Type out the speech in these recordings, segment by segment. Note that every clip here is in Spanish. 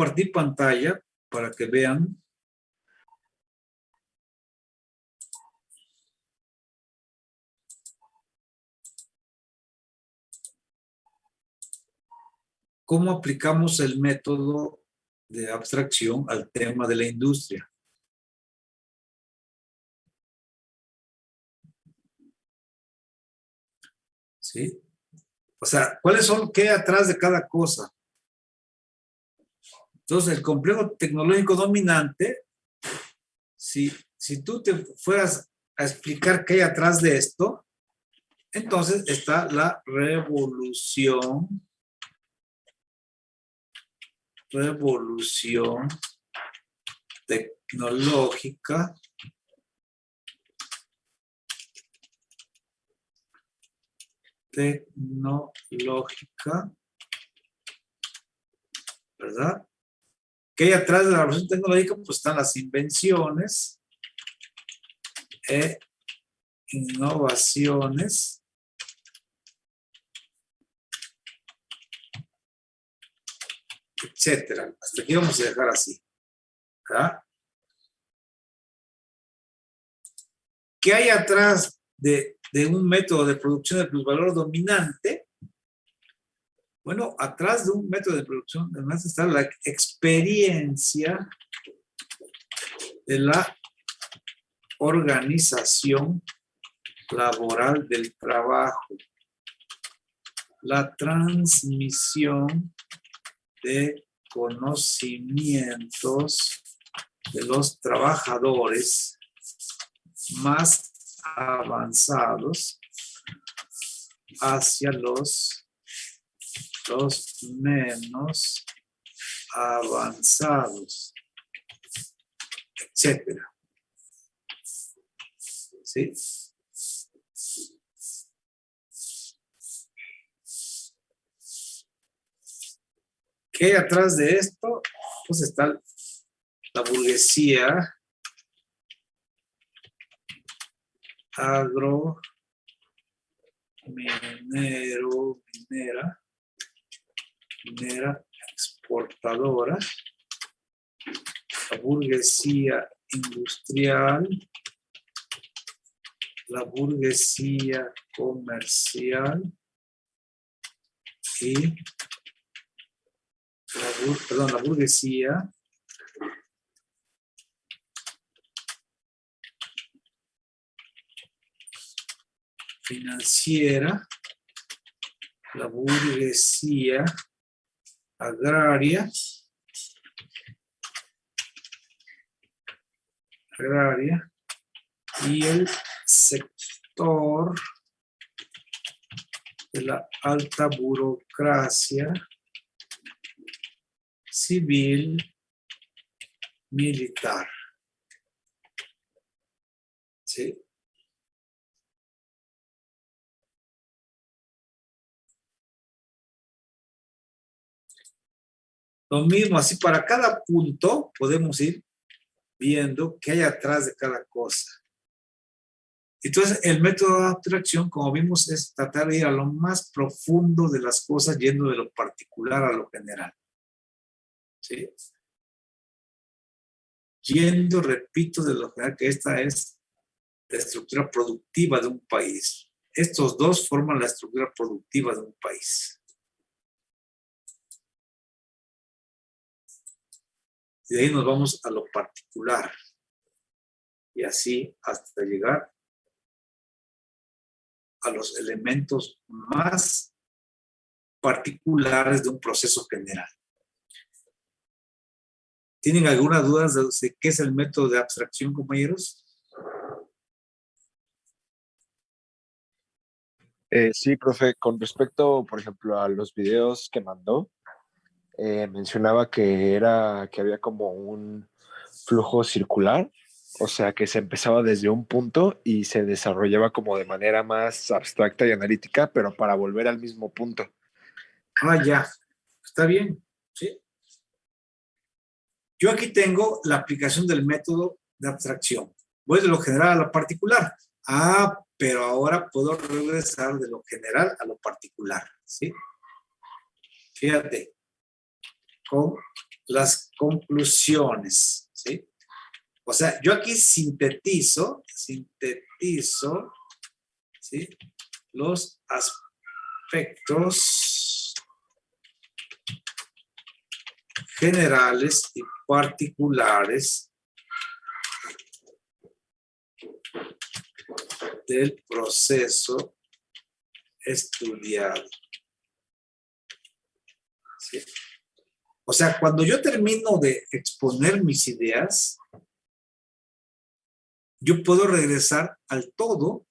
compartir pantalla para que vean. ¿Cómo aplicamos el método de abstracción al tema de la industria? ¿Sí? O sea, ¿cuáles son, qué hay atrás de cada cosa? Entonces, el complejo tecnológico dominante, si tú te fueras a explicar qué hay atrás de esto, entonces está la revolución tecnológica ¿verdad? ¿Qué hay atrás de la revolución tecnológica? Pues están las invenciones e innovaciones etcétera. Hasta aquí vamos a dejar así, ¿verdad? ¿Qué hay atrás de un método de producción de plusvalor dominante? Bueno, atrás de un método de producción dominante está la experiencia de la organización laboral del trabajo, la transmisión de conocimientos de los trabajadores más avanzados hacia los menos avanzados, etcétera. ¿Sí? ¿Qué hay atrás de esto? Pues está la burguesía minera exportadora, la burguesía industrial, la burguesía comercial y la burguesía financiera, la burguesía agraria, y el sector de la alta burocracia civil militar. ¿Sí? Lo mismo, así para cada punto podemos ir viendo qué hay atrás de cada cosa. Entonces, el método de abstracción, como vimos, es tratar de ir a lo más profundo de las cosas, yendo de lo particular a lo general. ¿Sí? Yendo, repito, de lo general, que esta es la estructura productiva de un país. Estos dos forman la estructura productiva de un país. Y de ahí nos vamos a lo particular. Y así hasta llegar a los elementos más particulares de un proceso general. ¿Tienen alguna duda de qué es el método de abstracción, compañeros? Sí, profe, con respecto, por ejemplo, a los videos que mandó, mencionaba que había como un flujo circular, o sea, que se empezaba desde un punto y se desarrollaba como de manera más abstracta y analítica, pero para volver al mismo punto. Ah, ya. Está bien. ¿Sí? Yo aquí tengo la aplicación del método de abstracción. Voy de lo general a lo particular. Ah, pero ahora puedo regresar de lo general a lo particular. ¿Sí? Fíjate. Con las conclusiones, ¿sí? O sea, yo aquí sintetizo, ¿sí? Los aspectos generales y particulares del proceso estudiado. ¿Sí? O sea, cuando yo termino de exponer mis ideas, yo puedo regresar al todo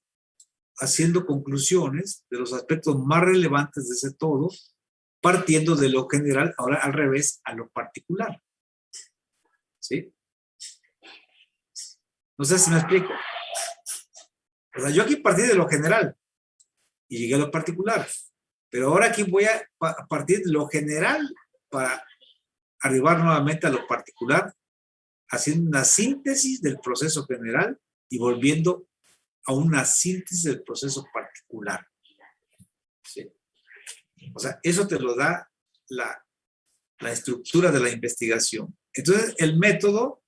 haciendo conclusiones de los aspectos más relevantes de ese todo, partiendo de lo general, ahora al revés, a lo particular. ¿Sí? No sé si me explico. O sea, yo aquí partí de lo general y llegué a lo particular, pero ahora aquí voy a partir de lo general para arribar nuevamente a lo particular, haciendo una síntesis del proceso general y volviendo a una síntesis del proceso particular. ¿Sí? O sea, eso te lo da la estructura de la investigación. Entonces, el método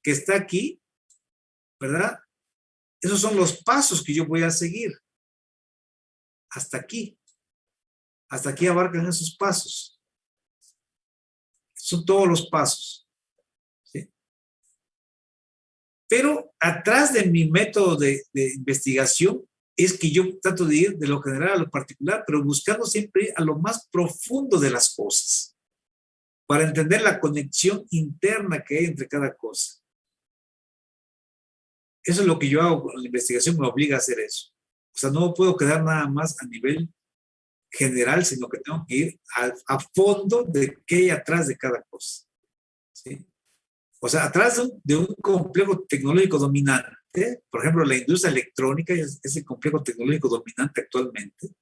que está aquí, ¿verdad? Esos son los pasos que yo voy a seguir. Hasta aquí. Hasta aquí abarcan esos pasos. Son todos los pasos. ¿Sí? Pero atrás de mi método de investigación es que yo trato de ir de lo general a lo particular, pero buscando siempre ir a lo más profundo de las cosas, para entender la conexión interna que hay entre cada cosa. Eso es lo que yo hago con la investigación, me obliga a hacer eso. O sea, no puedo quedar nada más a nivel general, sino que tengo que ir a fondo de qué hay atrás de cada cosa. ¿Sí? O sea, atrás de un complejo tecnológico dominante, por ejemplo, la industria electrónica es el complejo tecnológico dominante actualmente.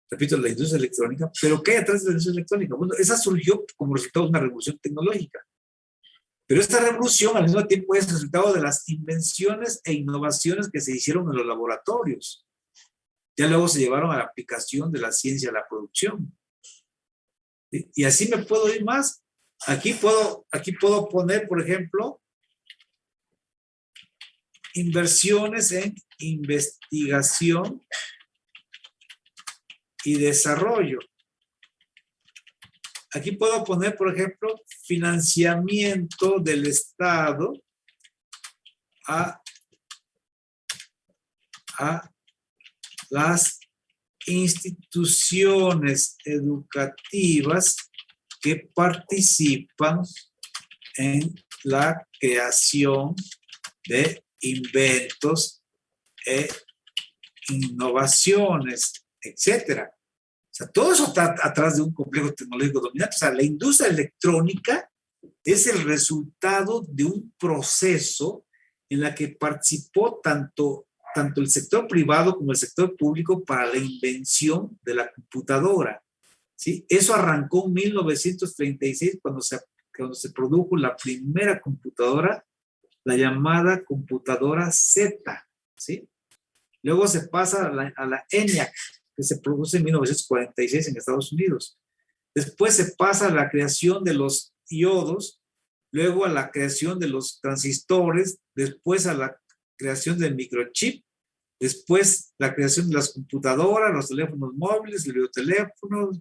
Repito, la industria electrónica, pero ¿qué hay atrás de la industria electrónica? Bueno, esa surgió como resultado de una revolución tecnológica. Pero esta revolución al mismo tiempo es resultado de las invenciones e innovaciones que se hicieron en los laboratorios. Ya luego se llevaron a la aplicación de la ciencia a la producción. ¿Sí? Y así me puedo ir más. Aquí puedo poner, por ejemplo, inversiones en investigación y desarrollo. Aquí puedo poner, por ejemplo, financiamiento del Estado a las instituciones educativas que participan en la creación de inventos e innovaciones, etcétera. O sea, todo eso está atrás de un complejo tecnológico dominante. O sea, la industria electrónica es el resultado de un proceso en la que participó tanto el sector privado como el sector público para la invención de la computadora. ¿Sí? Eso arrancó en 1936 cuando se produjo la primera computadora, la llamada computadora Z. ¿Sí? Luego se pasa a la ENIAC, que se produce en 1946 en Estados Unidos. Después se pasa a la creación de los diodos, luego a la creación de los transistores, después a la creación del microchip, después la creación de las computadoras, los teléfonos móviles, los videoteléfonos,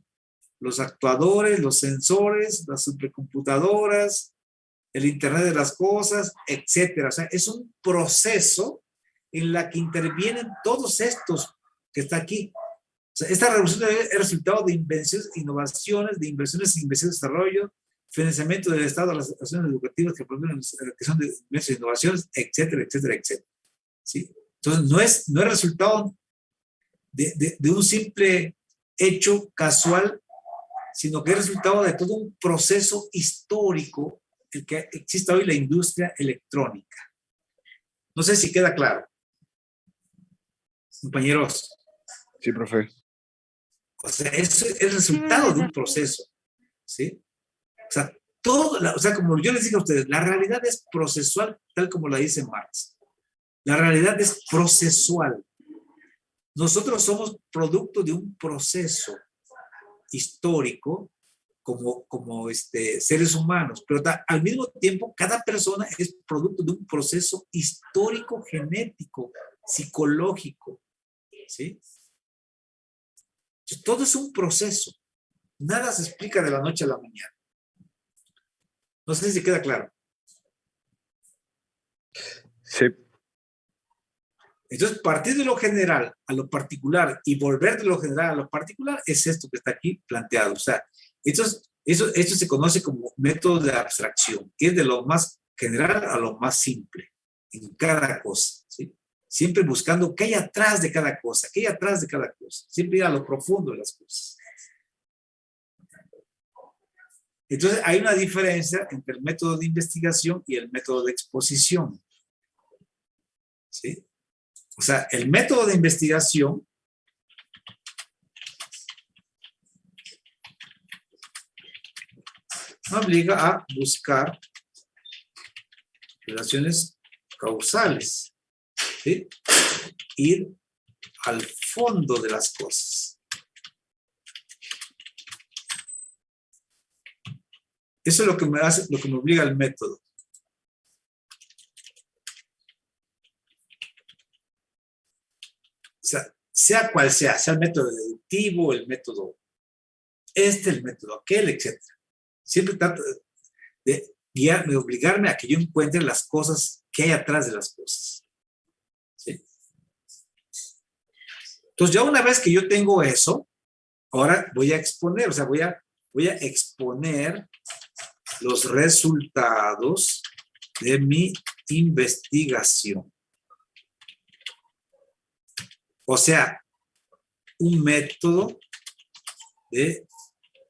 los actuadores, los sensores, las supercomputadoras, el Internet de las cosas, etcétera. O sea, es un proceso en la que intervienen todos estos que está aquí. O sea, esta revolución es el resultado de invenciones, innovaciones, de inversiones en investigación y desarrollo, financiamiento del Estado a las instituciones educativas que promueven la creación de invenciones e innovaciones, etcétera, etcétera, etcétera. ¿Sí? Entonces, no es resultado de un simple hecho casual, sino que es resultado de todo un proceso histórico el que existe hoy la industria electrónica. No sé si queda claro. Compañeros. Sí, profe. O sea, eso es el resultado de un proceso. ¿Sí? O sea, como yo les dije a ustedes, la realidad es procesual, tal como la dice Marx. La realidad es procesual. Nosotros somos producto de un proceso histórico seres humanos, pero al mismo tiempo cada persona es producto de un proceso histórico, genético, psicológico, ¿sí? Entonces, todo es un proceso, nada se explica de la noche a la mañana. No sé si queda claro. Sí. Entonces, partir de lo general a lo particular y volver de lo general a lo particular es esto que está aquí planteado. O sea, esto se conoce como método de abstracción, que es de lo más general a lo más simple en cada cosa, ¿sí? Siempre buscando qué hay atrás de cada cosa, qué hay atrás de cada cosa. Siempre ir a lo profundo de las cosas. Entonces, hay una diferencia entre el método de investigación y el método de exposición, ¿sí? O sea, el método de investigación me obliga a buscar relaciones causales, ¿sí? Ir al fondo de las cosas. Eso es lo que me obliga el método. O sea cual sea el método deductivo, el método el método aquel, etc. Siempre trato de guiarme, de obligarme a que yo encuentre las cosas que hay atrás de las cosas. ¿Sí? Entonces, ya una vez que yo tengo eso, ahora voy a exponer, o sea, voy a exponer los resultados de mi investigación. O sea, un método de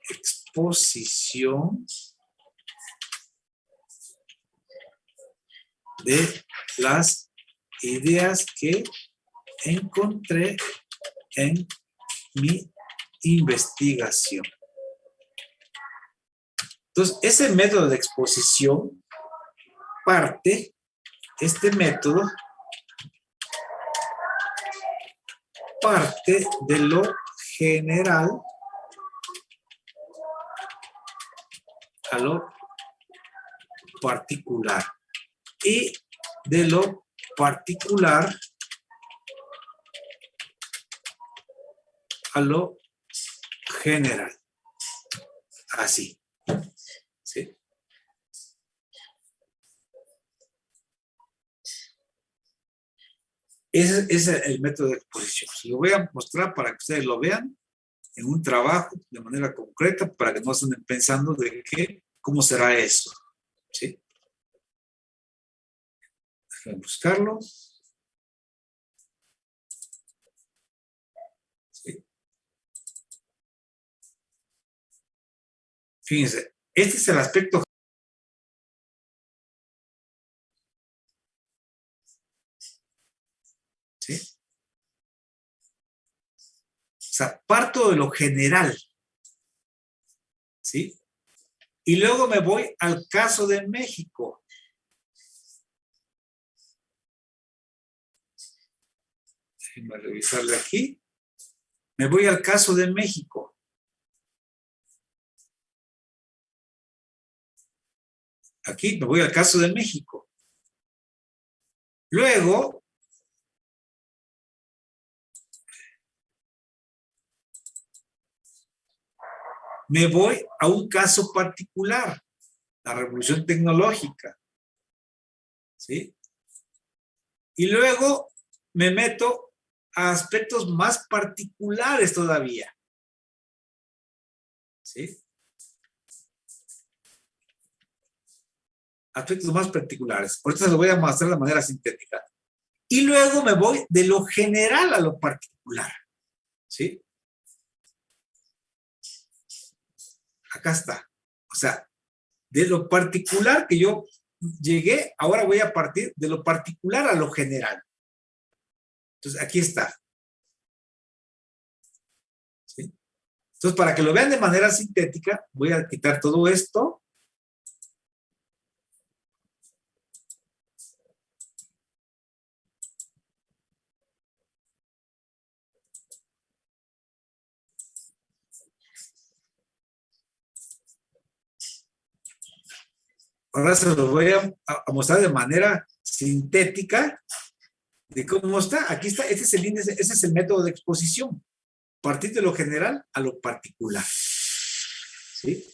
exposición de las ideas que encontré en mi investigación. Entonces, ese método de exposición este método parte de lo general a lo particular y de lo particular a lo general. Así. ¿Sí? Ese es el método de exposición. Se lo voy a mostrar para que ustedes lo vean en un trabajo de manera concreta para que no estén pensando de cómo será eso. ¿Sí? Déjenme buscarlo. ¿Sí? Fíjense, este es el aspecto. ¿Sí? O sea, parto de lo general. ¿Sí? Y luego me voy al caso de México. Déjenme revisarle aquí. Me voy al caso de México. Aquí me voy al caso de México. Luego, me voy a un caso particular, la revolución tecnológica. ¿Sí? Y luego me meto a aspectos más particulares todavía. ¿Sí? Aspectos más particulares. Ahorita se lo voy a mostrar de manera sintética. Y luego me voy de lo general a lo particular. ¿Sí? Acá está. O sea, de lo particular que yo llegué, ahora voy a partir de lo particular a lo general. Entonces, aquí está. ¿Sí? Entonces, para que lo vean de manera sintética, voy a quitar todo esto. Ahora se los voy a mostrar de manera sintética de cómo está. Aquí está, este es el índice, ese es el método de exposición. Partir de lo general a lo particular. ¿Sí?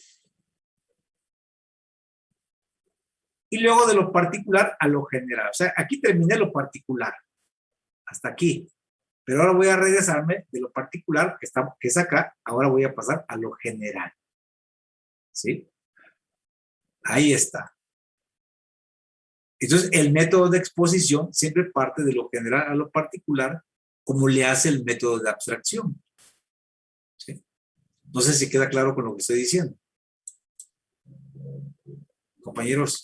Y luego de lo particular a lo general. O sea, aquí terminé lo particular. Hasta aquí. Pero ahora voy a regresarme de lo particular, que es acá, ahora voy a pasar a lo general. ¿Sí? Ahí está. Entonces, el método de exposición siempre parte de lo general a lo particular, como le hace el método de abstracción. ¿Sí? No sé si queda claro con lo que estoy diciendo. Compañeros.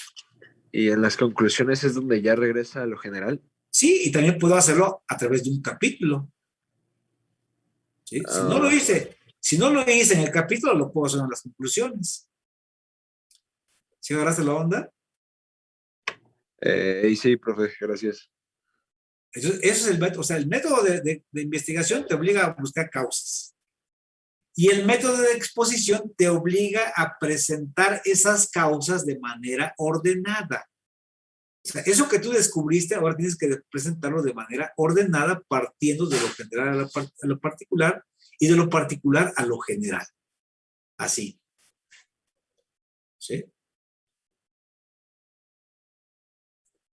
Y en las conclusiones es donde ya regresa a lo general. Sí, y también puedo hacerlo a través de un capítulo. ¿Sí? Si no lo hice en el capítulo, lo puedo hacer en las conclusiones. ¿Sí agarraste la onda? Y sí, profe, gracias. Entonces, eso es el método. O sea, el método de investigación te obliga a buscar causas. Y el método de exposición te obliga a presentar esas causas de manera ordenada. O sea, eso que tú descubriste, ahora tienes que presentarlo de manera ordenada, partiendo de lo general a lo particular y de lo particular a lo general. Así. ¿Sí?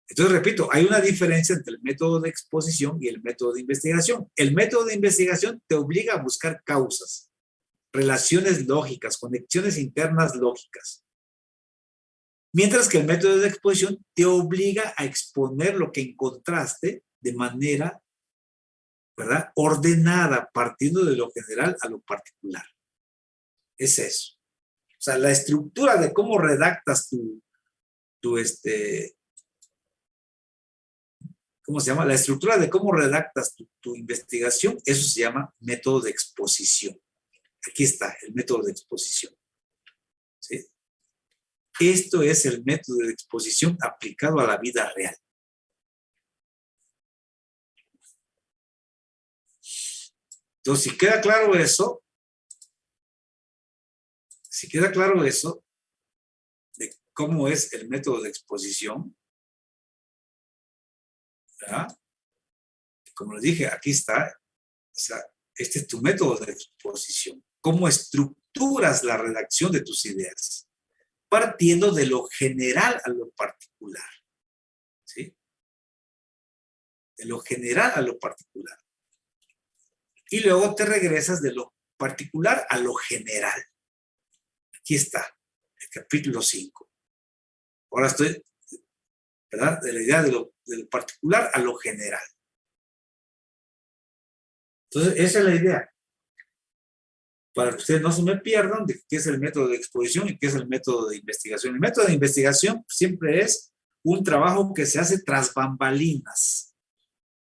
Entonces, repito, hay una diferencia entre el método de exposición y el método de investigación. El método de investigación te obliga a buscar causas, relaciones lógicas, conexiones internas lógicas. Mientras que el método de exposición te obliga a exponer lo que encontraste de manera, ¿verdad?, ordenada, partiendo de lo general a lo particular. Es eso. O sea, la estructura de cómo redactas ¿cómo se llama? La estructura de cómo redactas tu investigación, eso se llama método de exposición. Aquí está, el método de exposición. ¿Sí? Esto es el método de exposición aplicado a la vida real. Entonces, si queda claro eso, de cómo es el método de exposición, ¿verdad? Como les dije, aquí está, o sea, este es tu método de exposición. ¿Cómo estructuras la redacción de tus ideas? Partiendo de lo general a lo particular. ¿Sí? De lo general a lo particular. Y luego te regresas de lo particular a lo general. Aquí está, el capítulo 5. Ahora estoy, ¿verdad?, de la idea de lo particular a lo general. Entonces, esa es la idea. Para que ustedes no se me pierdan de qué es el método de exposición y qué es el método de investigación. El método de investigación siempre es un trabajo que se hace tras bambalinas.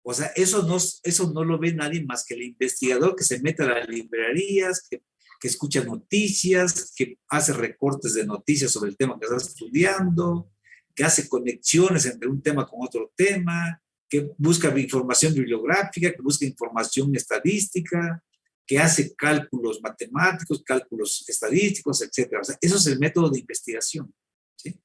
O sea, eso no lo ve nadie más que el investigador que se mete a las librerías, que escucha noticias, que hace recortes de noticias sobre el tema que está estudiando, que hace conexiones entre un tema con otro tema, que busca información bibliográfica, que busca información estadística, que hace cálculos matemáticos, cálculos estadísticos, etc. O sea, eso es el método de investigación. ¿Sí?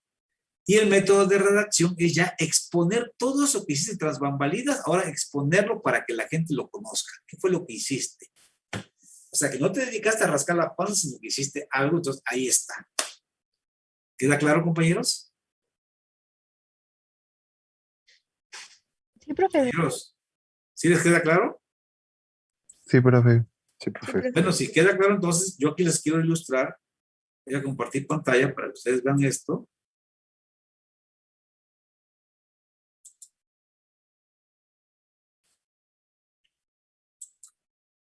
Y el método de redacción es ya exponer todo eso que hiciste tras bambalinas, ahora exponerlo para que la gente lo conozca. ¿Qué fue lo que hiciste? O sea, que no te dedicaste a rascar la panza, sino que hiciste algo, entonces ahí está. ¿Queda claro, compañeros? Sí, profe. Compañeros, ¿sí les queda claro? Sí, profe. Sí, profe. Bueno, si queda claro, entonces yo aquí les quiero ilustrar. Voy a compartir pantalla para que ustedes vean esto.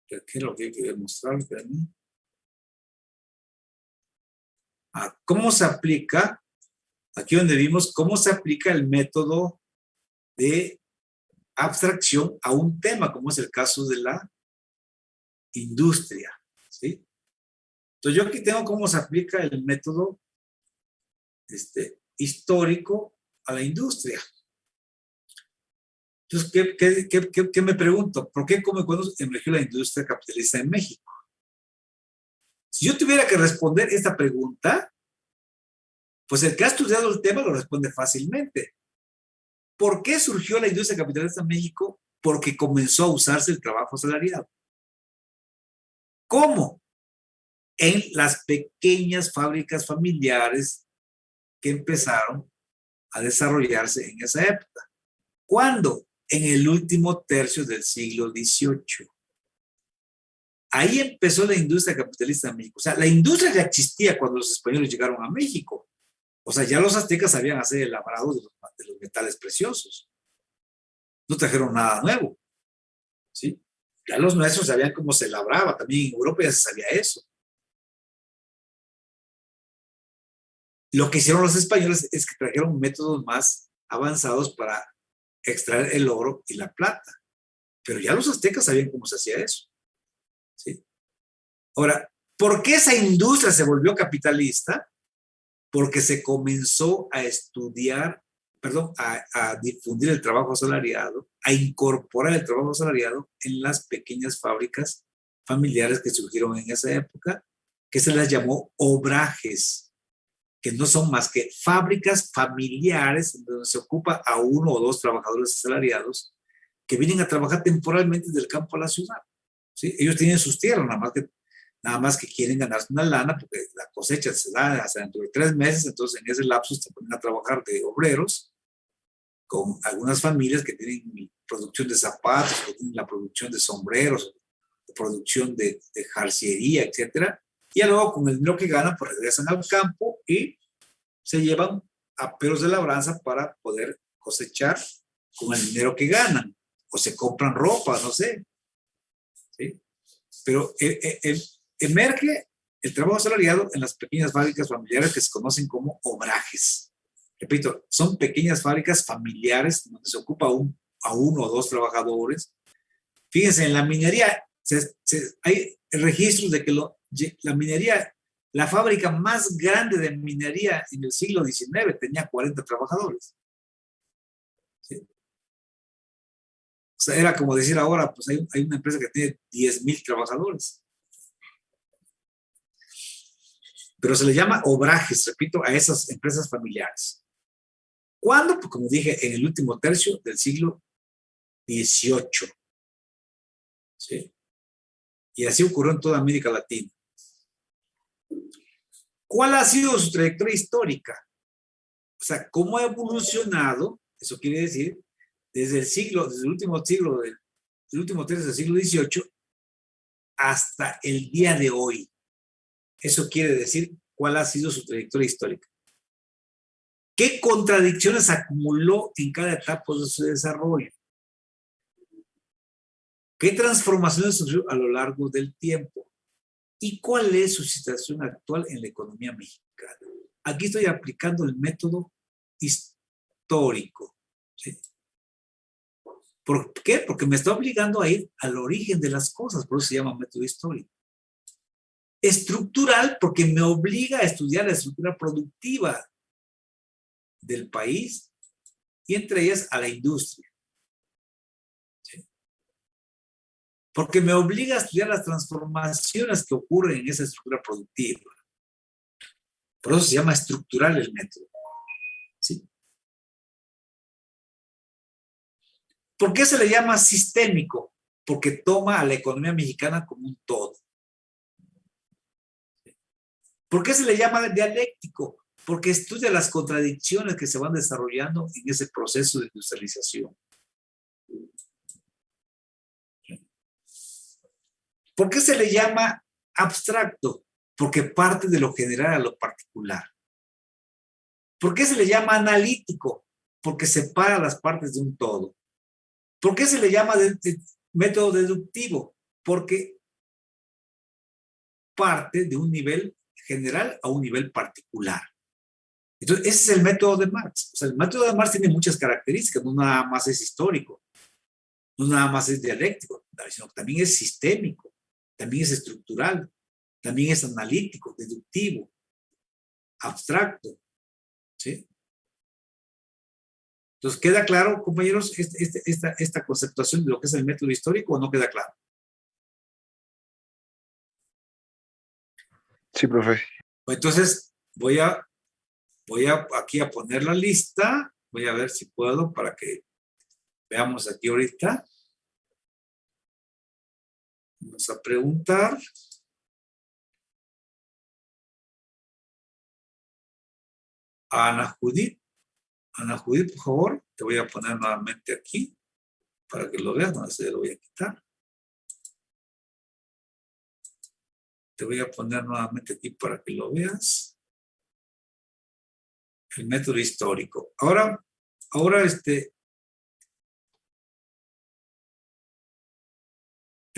¿Qué es lo que hay que demostrar? ¿Cómo se aplica? Aquí donde vimos cómo se aplica el método de abstracción a un tema, como es el caso de la industria. ¿Sí? Entonces yo aquí tengo cómo se aplica el método histórico a la industria. Entonces, ¿qué me pregunto? ¿Por qué, cómo y cuándo emergió la industria capitalista en México? Si yo tuviera que responder esta pregunta, Pues el que ha estudiado el tema lo responde fácilmente. ¿Por qué surgió la industria capitalista en México? Porque comenzó a usarse el trabajo asalariado. ¿Cómo? En las pequeñas fábricas familiares que empezaron a desarrollarse en esa época. ¿Cuándo? En el último tercio del siglo XVIII. Ahí empezó la industria capitalista en México. O sea, la industria ya existía cuando los españoles llegaron a México. O sea, ya los aztecas sabían hacer el labrado de los metales preciosos. No trajeron nada nuevo. ¿Sí? Ya los nuestros sabían cómo se labraba. También en Europa ya se sabía eso. Lo que hicieron los españoles es que trajeron métodos más avanzados para extraer el oro y la plata. Pero ya los aztecas sabían cómo se hacía eso. ¿Sí? Ahora, ¿por qué esa industria se volvió capitalista? Porque se comenzó a estudiar, perdón, a difundir el trabajo asalariado, a incorporar el trabajo asalariado en las pequeñas fábricas familiares que surgieron en esa época, que se las llamó obrajes, que no son más que fábricas familiares donde se ocupa a uno o dos trabajadores asalariados que vienen a trabajar temporalmente del campo a la ciudad. ¿Sí? Ellos tienen sus tierras, nada más que quieren ganarse una lana porque la cosecha se da hasta dentro de 3 meses, entonces en ese lapso se ponen a trabajar de obreros con algunas familias que tienen producción de zapatos, que tienen la producción de sombreros, producción de jarciería, etcétera, y luego con el dinero que ganan pues regresan al campo y se llevan aperos de labranza para poder cosechar con el dinero que ganan, o se compran ropa, no sé, ¿sí? Pero emerge el trabajo asalariado en las pequeñas fábricas familiares que se conocen como obrajes. Repito, son pequeñas fábricas familiares donde se ocupa a uno o dos trabajadores. Fíjense, en la minería hay registros de que la minería, la fábrica más grande de minería en el siglo XIX tenía 40 trabajadores. ¿Sí? O sea, era como decir ahora, pues hay una empresa que tiene 10,000 trabajadores. Pero se le llama obrajes, repito, a esas empresas familiares. ¿Cuándo? Pues como dije, en el último tercio del siglo XVIII. ¿Sí? Y así ocurrió en toda América Latina. ¿Cuál ha sido su trayectoria histórica? O sea, ¿cómo ha evolucionado? Eso quiere decir, desde el último tercio del siglo XVIII hasta el día de hoy. Eso quiere decir cuál ha sido su trayectoria histórica. ¿Qué contradicciones acumuló en cada etapa de su desarrollo? ¿Qué transformaciones sufrió a lo largo del tiempo? ¿Y cuál es su situación actual en la economía mexicana? Aquí estoy aplicando el método histórico. ¿Sí? ¿Por qué? Porque me está obligando a ir al origen de las cosas, por eso se llama método histórico. Estructural, porque me obliga a estudiar la estructura productiva del país y entre ellas a la industria. ¿Sí? Porque me obliga a estudiar las transformaciones que ocurren en esa estructura productiva. Por eso se llama estructural el método. ¿Sí? ¿Por qué se le llama sistémico? Porque toma a la economía mexicana como un todo. ¿Por qué se le llama dialéctico? Porque estudia las contradicciones que se van desarrollando en ese proceso de industrialización. ¿Por qué se le llama abstracto? Porque parte de lo general a lo particular. ¿Por qué se le llama analítico? Porque separa las partes de un todo. ¿Por qué se le llama método deductivo? Porque parte de un nivel general a un nivel particular. Entonces, ese es el método de Marx. O sea, el método de Marx tiene muchas características, no nada más es histórico, no nada más es dialéctico, sino que también es sistémico, también es estructural, también es analítico, deductivo, abstracto. ¿Sí? Entonces, ¿queda claro, compañeros, esta conceptuación de lo que es el método histórico o no queda claro? Sí, profe. Entonces, voy a Voy aquí a poner la lista. Voy a ver si puedo para que veamos aquí ahorita. Vamos a preguntar. A Ana Judith. Ana Judith, por favor, te voy a poner nuevamente aquí para que lo veas. No sé, lo voy a quitar. Te voy a poner nuevamente aquí para que lo veas. El método histórico. Ahora, te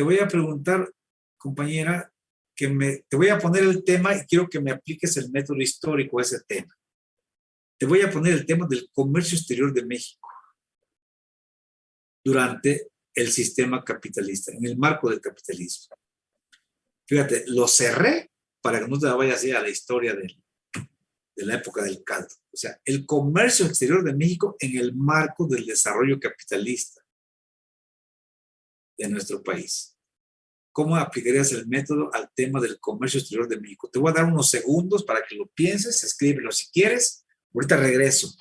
voy a preguntar, compañera, te voy a poner el tema y quiero que me apliques el método histórico a ese tema. Te voy a poner el tema del comercio exterior de México durante el sistema capitalista, en el marco del capitalismo. Fíjate, lo cerré para que no te vayas a ir a la historia de la época del caldo. O sea, el comercio exterior de México en el marco del desarrollo capitalista de nuestro país. ¿Cómo aplicarías el método al tema del comercio exterior de México? Te voy a dar unos segundos para que lo pienses, escríbelo si quieres. Ahorita regreso.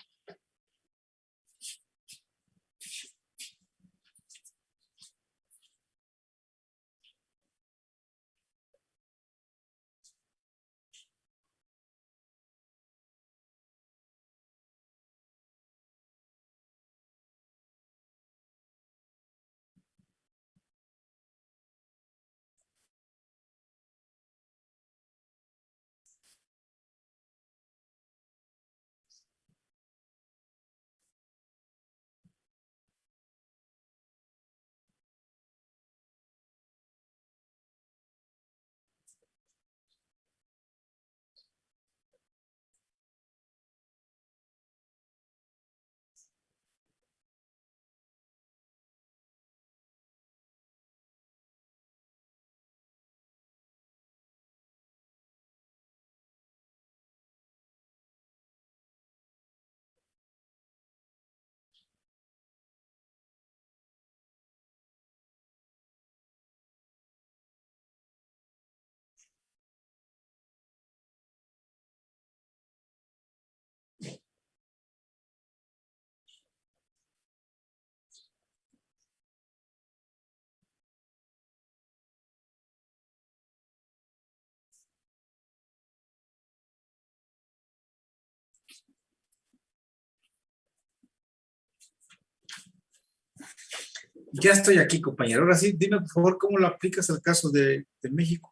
Ya estoy aquí, compañero. Ahora sí, dime, por favor, cómo lo aplicas al caso de México,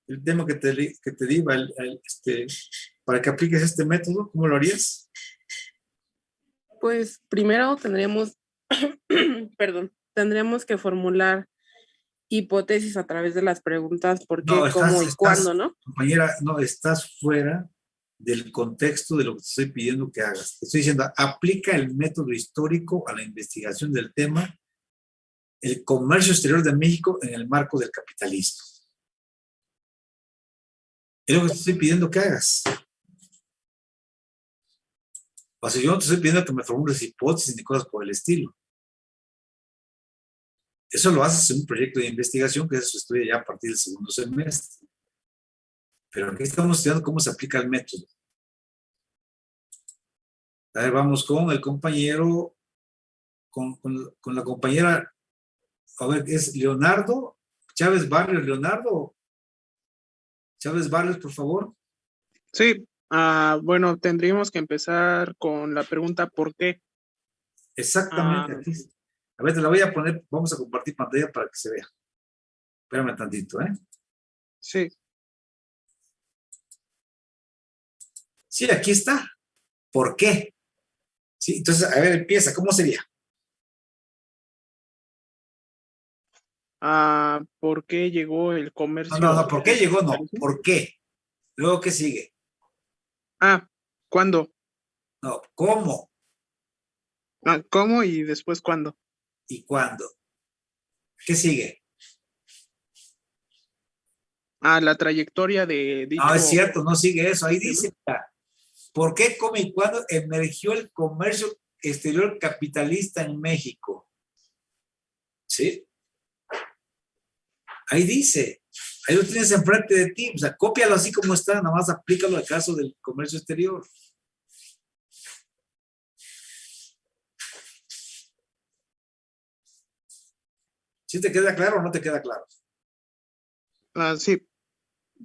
el tema que te di, para que apliques este método, ¿cómo lo harías? Pues primero tendríamos, perdón, tendríamos que formular hipótesis a través de las preguntas por qué, No, cómo y cuándo, ¿no? compañera, no, estás fuera del contexto de lo que te estoy pidiendo que hagas. Te estoy diciendo, aplica el método histórico a la investigación del tema, el comercio exterior de México en el marco del capitalismo. Es lo que te estoy pidiendo que hagas. O sea, yo no te estoy pidiendo que me formules hipótesis ni cosas por el estilo. Eso lo haces en un proyecto de investigación que se estudia ya a partir del segundo semestre. Pero aquí estamos estudiando cómo se aplica el método. A ver, vamos con el compañero, con la compañera, a ver, es Leonardo Chávez Barrios. Leonardo Chávez Barrios, por favor. Sí, bueno, tendríamos que empezar con la pregunta ¿por qué? Exactamente, aquí. A ver, te la voy a poner, vamos a compartir pantalla para que se vea. Espérame tantito, ¿eh? Sí. Sí, aquí está. ¿Por qué? Sí, entonces, a ver, empieza. ¿Cómo sería? ¿Por qué llegó el comercio? No, ¿por qué llegó? No, ¿por qué? Luego, ¿qué sigue? ¿Cuándo? No, ¿cómo? ¿Cómo y después cuándo? ¿Y cuándo? ¿Qué sigue? La trayectoria de dicho... No, es cierto, no sigue eso. Ahí dice, ¿por qué, cómo y cuándo emergió el comercio exterior capitalista en México? ¿Sí? Ahí dice. Ahí lo tienes enfrente de ti. O sea, cópialo así como está, nada más aplícalo al caso del comercio exterior. ¿Sí te queda claro o no te queda claro? Sí.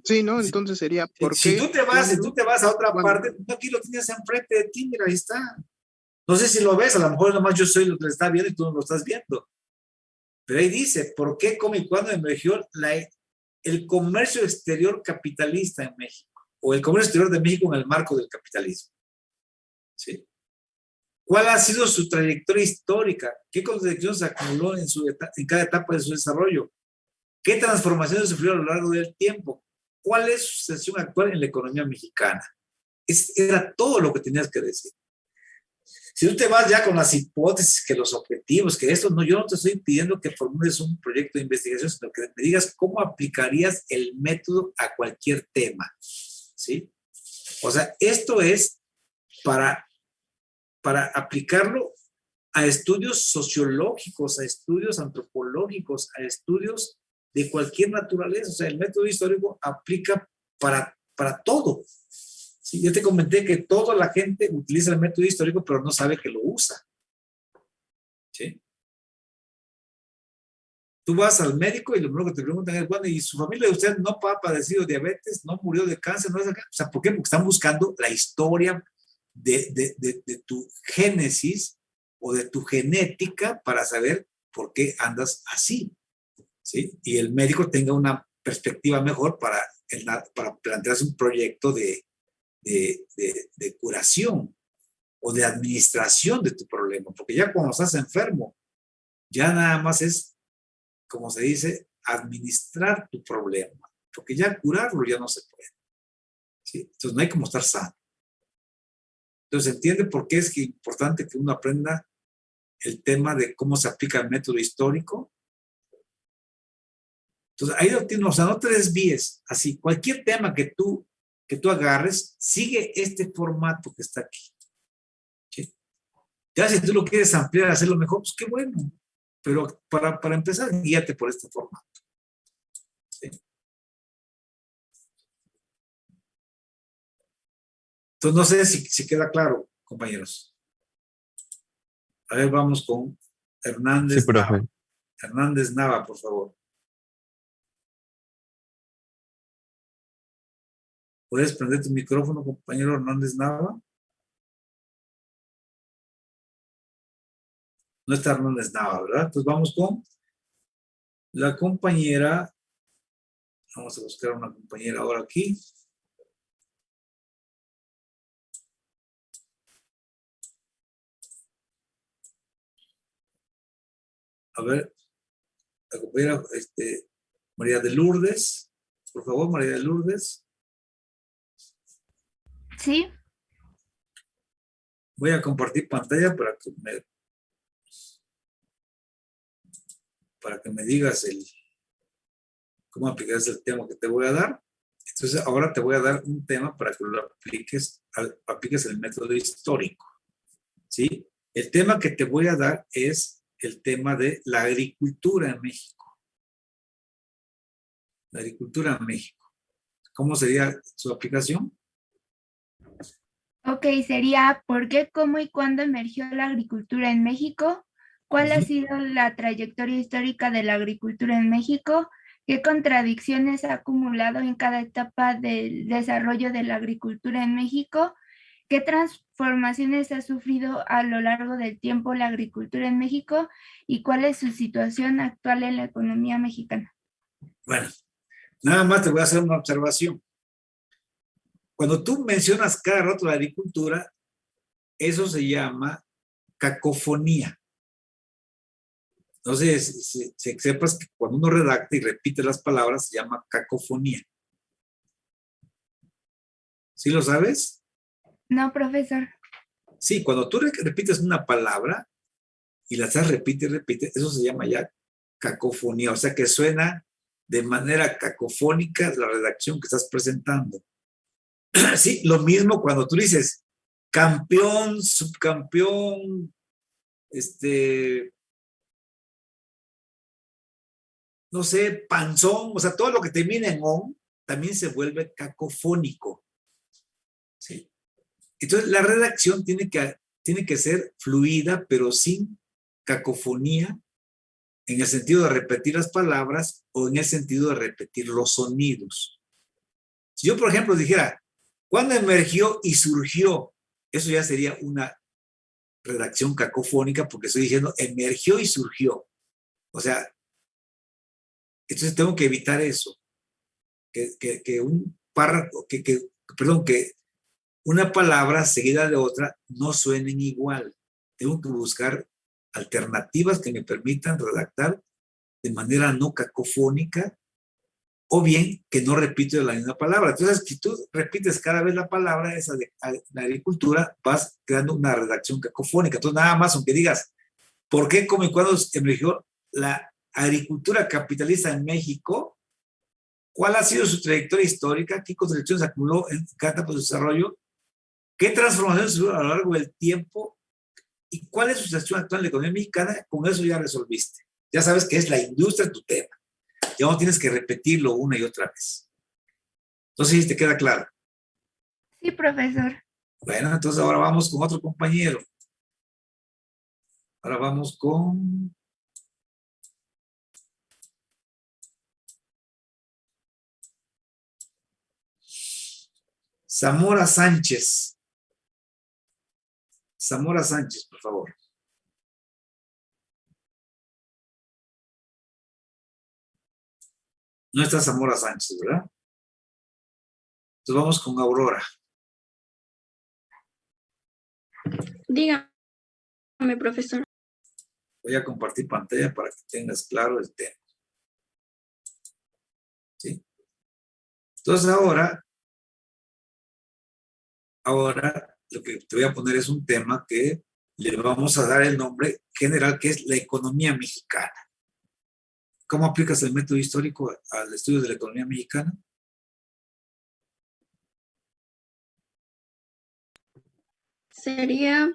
Sí, ¿no? Entonces sería ¿por Si qué? tú te vas, si tú te vas a otra parte, aquí lo tienes enfrente de ti, mira, ahí está. No sé si lo ves, a lo mejor nomás yo soy lo que le está viendo y tú no lo estás viendo. Pero ahí dice, ¿por qué, cómo y cuándo emergió el comercio exterior capitalista en México? O el comercio exterior de México en el marco del capitalismo. ¿Sí? ¿Cuál ha sido su trayectoria histórica? ¿Qué contradicciones acumuló en cada etapa de su desarrollo? ¿Qué transformaciones sufrió a lo largo del tiempo? ¿Cuál es su situación actual en la economía mexicana? Era todo lo que tenías que decir. Si tú te vas ya con las hipótesis, que los objetivos, que esto, no, yo no te estoy pidiendo que formules un proyecto de investigación, sino que me digas cómo aplicarías el método a cualquier tema, ¿sí? O sea, esto es para aplicarlo a estudios sociológicos, a estudios antropológicos, a estudios de cualquier naturaleza. O sea, el método histórico aplica para todo. Sí, yo te comenté que toda la gente utiliza el método histórico, pero no sabe que lo usa. ¿Sí? Tú vas al médico y lo primero que te preguntan es, bueno, ¿y su familia de usted no ha padecido diabetes, no murió de cáncer? No es acá? O sea, ¿por qué? Porque están buscando la historia de tu génesis o de tu genética para saber por qué andas así. ¿Sí? Y el médico tenga una perspectiva mejor para plantearse un proyecto de curación o de administración de tu problema, porque ya cuando estás enfermo, ya nada más es, como se dice, administrar tu problema, porque ya curarlo ya no se puede. ¿Sí? Entonces no hay como estar sano. Entonces entiende por qué es que importante que uno aprenda el tema de cómo se aplica el método histórico. Entonces ahí lo tienes, o sea, no te desvíes, así, cualquier tema que tú agarres, sigue este formato que está aquí. ¿Sí? Ya si tú lo quieres ampliar, hacerlo mejor, pues qué bueno. Pero para empezar, guíate por este formato. ¿Sí? Entonces, no sé si queda claro, compañeros. A ver, vamos con Hernández Sí, profe. Nava. Hernández Nava, por favor. ¿Puedes prender tu micrófono, compañero Hernández Nava? No está Hernández Nava, ¿verdad? Entonces vamos con la compañera. Vamos a buscar una compañera ahora aquí. A ver, la compañera María de Lourdes. Por favor, María de Lourdes. Sí, Voy a compartir pantalla para que me digas cómo aplicar el tema que te voy a dar. Entonces, ahora te voy a dar un tema para que lo apliques el método histórico. ¿Sí? El tema que te voy a dar es el tema de la agricultura en México. La agricultura en México. ¿Cómo sería su aplicación? ok, sería ¿por qué, cómo y cuándo emergió la agricultura en México? ¿Cuál ha sido la trayectoria histórica de la agricultura en México? ¿Qué contradicciones ha acumulado en cada etapa del desarrollo de la agricultura en México? ¿Qué transformaciones ha sufrido a lo largo del tiempo la agricultura en México? ¿Y cuál es su situación actual en la economía mexicana? Bueno, nada más te voy a hacer una observación. Cuando tú mencionas cada rato la agricultura, eso se llama cacofonía. Entonces, si sepas que cuando uno redacta y repite las palabras, se llama cacofonía. ¿Sí lo sabes? No, profesor. Sí, cuando tú repites una palabra y la estás repite y repite, eso se llama ya cacofonía, o sea que suena de manera cacofónica la redacción que estás presentando. Sí, lo mismo cuando tú dices campeón, subcampeón, no sé, panzón, o sea, todo lo que termina en on también se vuelve cacofónico. ¿Sí? Entonces, la redacción tiene que ser fluida, pero sin cacofonía en el sentido de repetir las palabras o en el sentido de repetir los sonidos. Si yo, por ejemplo, dijera, ¿cuándo emergió y surgió? Eso ya sería una redacción cacofónica porque estoy diciendo emergió y surgió. O sea, entonces tengo que evitar eso. Que un párrafo, perdón, que una palabra seguida de otra no suenen igual. Tengo que buscar alternativas que me permitan redactar de manera no cacofónica o bien que no repito la misma palabra. Entonces, si tú repites cada vez la palabra esa de la agricultura, vas creando una redacción cacofónica. Entonces, nada más, aunque digas, ¿por qué, cómo y cuándo emergió la agricultura capitalista en México? ¿Cuál ha sido su trayectoria histórica? ¿Qué contradicciones acumuló en cada etapa de su desarrollo? ¿Qué transformaciones sufrió a lo largo del tiempo? ¿Y cuál es su situación actual en la economía mexicana? Con eso ya resolviste. Ya sabes que es la industria tu tema. Ya no tienes que repetirlo una y otra vez. Entonces, ¿sí te queda claro? Sí, profesor. Bueno, entonces ahora vamos con otro compañero. Ahora vamos con... Zamora Sánchez. Zamora Sánchez, por favor. No está Zamora Sánchez, ¿verdad? Entonces vamos con Aurora. Dígame, profesor. Voy a compartir pantalla para que tengas claro el tema. ¿Sí? Entonces ahora lo que te voy a poner es un tema que le vamos a dar el nombre general, que es la economía mexicana. ¿Cómo aplicas el método histórico al estudio de la economía mexicana? Sería,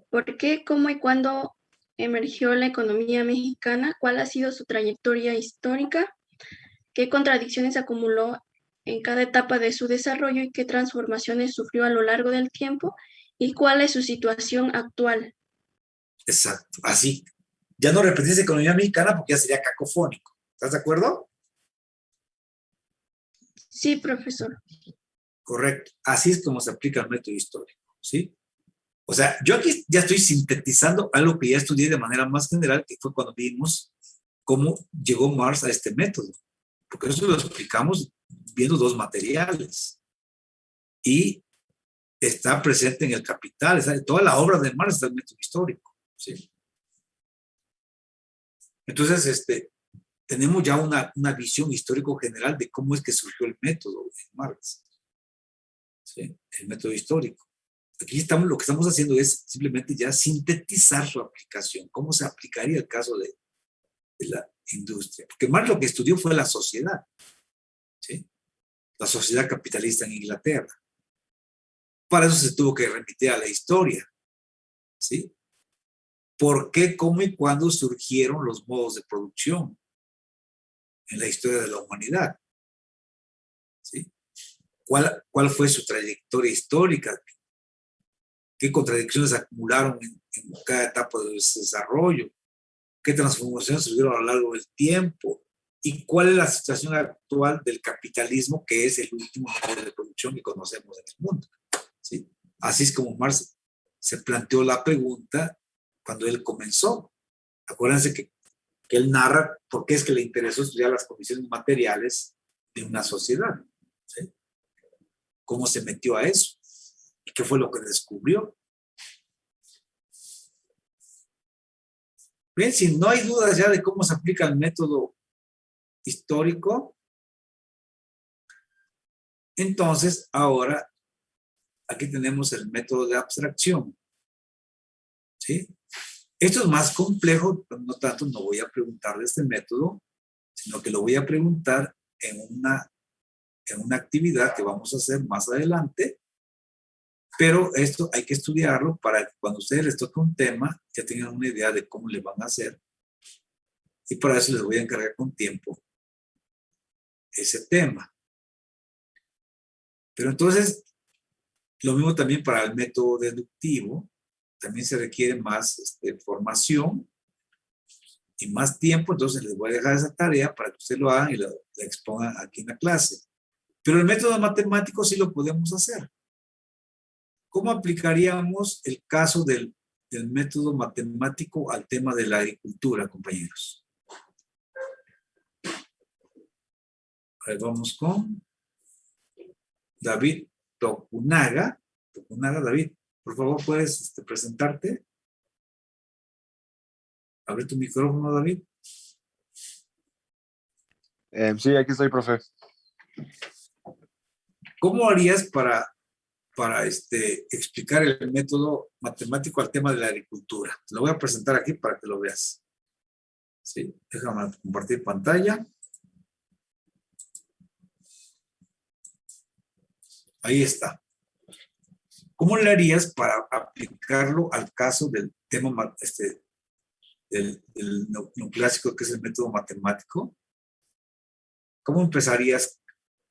¿por qué, cómo y cuándo emergió la economía mexicana? ¿Cuál ha sido su trayectoria histórica? ¿Qué contradicciones acumuló en cada etapa de su desarrollo y qué transformaciones sufrió a lo largo del tiempo? ¿Y cuál es su situación actual? Exacto, así. Ya no repetís economía mexicana porque ya sería cacofónico. ¿Estás de acuerdo? Sí, profesor. Correcto. Así es como se aplica el método histórico, ¿sí? O sea, yo aquí ya estoy sintetizando algo que ya estudié de manera más general, que fue cuando vimos cómo llegó Marx a este método. Porque eso lo explicamos viendo dos materiales. Y está presente en el Capital, está en toda la obra de Marx está el método histórico, ¿sí? Entonces, tenemos ya una visión histórico general de cómo es que surgió el método de Marx, ¿sí? El método histórico. Aquí lo que estamos haciendo es simplemente ya sintetizar su aplicación, cómo se aplicaría el caso de la industria. Porque Marx lo que estudió fue la sociedad, ¿sí? La sociedad capitalista en Inglaterra. Para eso se tuvo que remitir a la historia, ¿sí? ¿Por qué, cómo y cuándo surgieron los modos de producción en la historia de la humanidad? ¿Sí? ¿Cuál fue su trayectoria histórica? ¿Qué contradicciones acumularon en cada etapa de su desarrollo? ¿Qué transformaciones surgieron a lo largo del tiempo? ¿Y cuál es la situación actual del capitalismo, que es el último modo de producción que conocemos en el mundo? ¿Sí? Así es como Marx se planteó la pregunta cuando él comenzó. Acuérdense que él narra por qué es que le interesó estudiar las condiciones materiales de una sociedad, ¿sí? Cómo se metió a eso y qué fue lo que descubrió. Bien, si no hay dudas ya de cómo se aplica el método histórico, entonces ahora aquí tenemos el método de abstracción, ¿sí? Esto es más complejo, pero no tanto, no voy a preguntar de este método, sino que lo voy a preguntar en una actividad que vamos a hacer más adelante, pero esto hay que estudiarlo para que cuando a ustedes les toque un tema ya tengan una idea de cómo le van a hacer, y para eso les voy a encargar con tiempo ese tema. Pero entonces, lo mismo también para el método deductivo, también se requiere más formación, y más tiempo, entonces les voy a dejar esa tarea para que ustedes lo hagan y la expongan aquí en la clase. Pero el método matemático sí lo podemos hacer. ¿Cómo aplicaríamos el caso del método matemático al tema de la agricultura, compañeros? A ver, vamos con David Tokunaga. Tokunaga, David, por favor, ¿puedes presentarte? Abre tu micrófono, David. Sí, aquí estoy, profe. ¿Cómo harías para explicar el método matemático al tema de la agricultura? Te lo voy a presentar aquí para que lo veas. Sí, déjame compartir pantalla. Ahí está. ¿Cómo le harías para aplicarlo al caso del tema del neoclásico, que es el método matemático? ¿Cómo empezarías?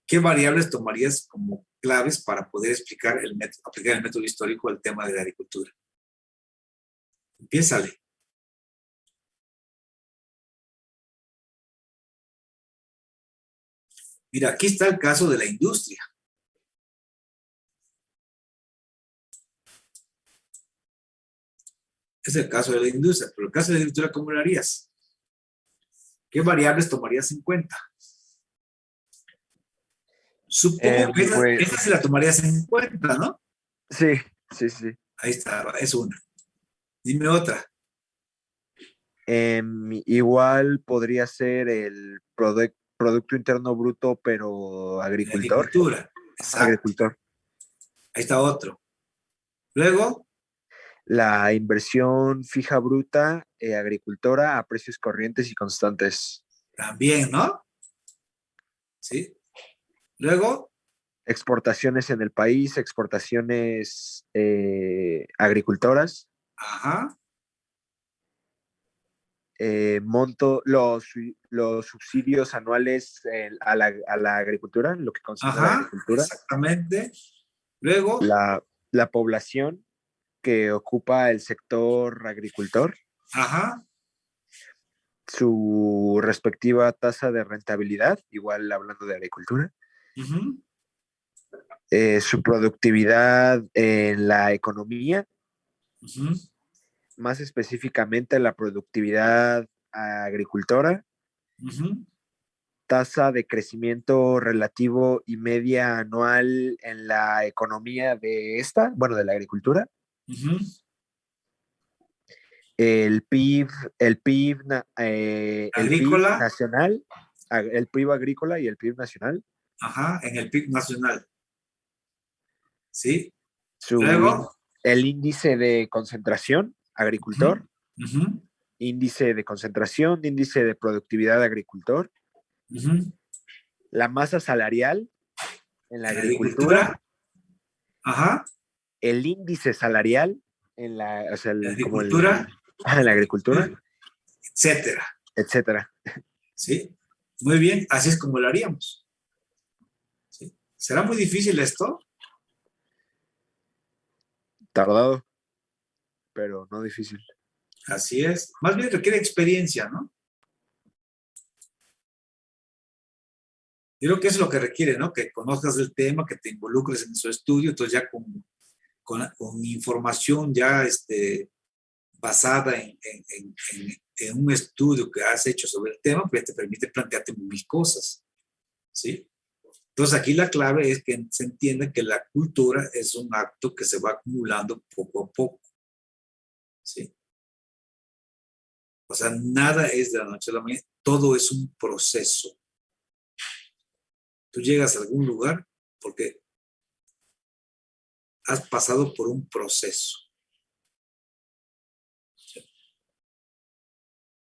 ¿Qué variables tomarías como claves para poder aplicar el método histórico al tema de la agricultura? Empiézale. Mira, aquí está el caso de la industria. Es el caso de la industria, pero el caso de la agricultura, ¿cómo lo harías? ¿Qué variables tomarías en cuenta? Supongo que esa sí la tomarías en cuenta, ¿no? Sí. Ahí está, es una. Dime otra. Igual podría ser el Producto Interno Bruto, pero agricultor. Agricultura, exacto. Agricultor. Ahí está otro. Luego. La inversión fija bruta agricultora a precios corrientes y constantes. También, ¿no? Sí. Luego. Exportaciones en el país, exportaciones agricultoras. Ajá. Los subsidios anuales a la agricultura, lo que considera la agricultura. Exactamente. Luego. La población que ocupa el sector agricultor. Ajá. Su respectiva tasa de rentabilidad, igual hablando de agricultura. Uh-huh. Su productividad en la economía. Uh-huh. Más específicamente la productividad agricultora. Uh-huh. Tasa de crecimiento relativo y media anual en la economía de la agricultura. Uh-huh. El PIB agrícola. nacional, el PIB agrícola y el PIB nacional. Ajá, en el PIB nacional. ¿Sí? Luego, el índice de concentración agricultor. Uh-huh. Índice de concentración, índice de productividad agricultor. Uh-huh. La masa salarial en la agricultura. Ajá. El índice salarial en la agricultura. En la agricultura. Etcétera. Sí, muy bien, así es como lo haríamos. ¿Sí? ¿Será muy difícil esto? Tardado, pero no difícil. Así es, más bien requiere experiencia, ¿no? Yo creo que eso es lo que requiere, ¿no? Que conozcas el tema, que te involucres en su estudio, entonces ya con información ya basada en un estudio que has hecho sobre el tema, pues te permite plantearte mil cosas, ¿sí? Entonces aquí la clave es que se entienda que la cultura es un acto que se va acumulando poco a poco, ¿sí? O sea, nada es de la noche a la mañana, todo es un proceso. Tú llegas a algún lugar porque has pasado por un proceso.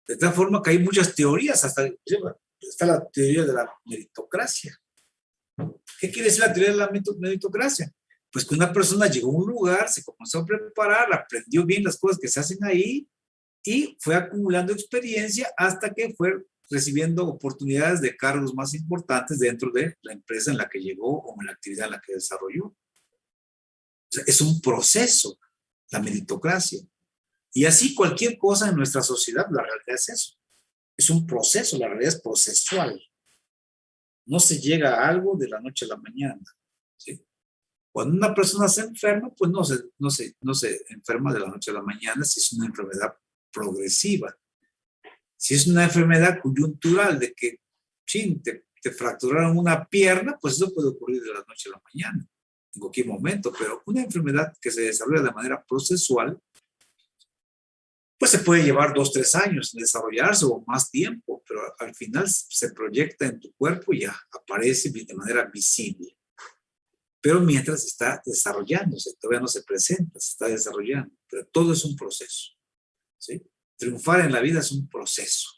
De tal forma que hay muchas teorías, hasta está la teoría de la meritocracia. ¿Qué quiere decir la teoría de la meritocracia? Pues que una persona llegó a un lugar, se comenzó a preparar, aprendió bien las cosas que se hacen ahí y fue acumulando experiencia hasta que fue recibiendo oportunidades de cargos más importantes dentro de la empresa en la que llegó o en la actividad en la que desarrolló. O sea, es un proceso, la meritocracia. Y así cualquier cosa en nuestra sociedad, la realidad es eso. Es un proceso, la realidad es procesual. No se llega a algo de la noche a la mañana. ¿Sí? Cuando una persona se enferma, pues no se enferma de la noche a la mañana si es una enfermedad progresiva. Si es una enfermedad coyuntural de que, chin, te fracturaron una pierna, pues eso puede ocurrir de la noche a la mañana, en cualquier momento, pero una enfermedad que se desarrolla de manera procesual, pues se puede llevar 2, 3 años en desarrollarse o más tiempo, pero al final se proyecta en tu cuerpo y ya aparece de manera visible. Pero mientras está desarrollándose, todavía no se presenta, se está desarrollando, pero todo es un proceso. ¿Sí? Triunfar en la vida es un proceso.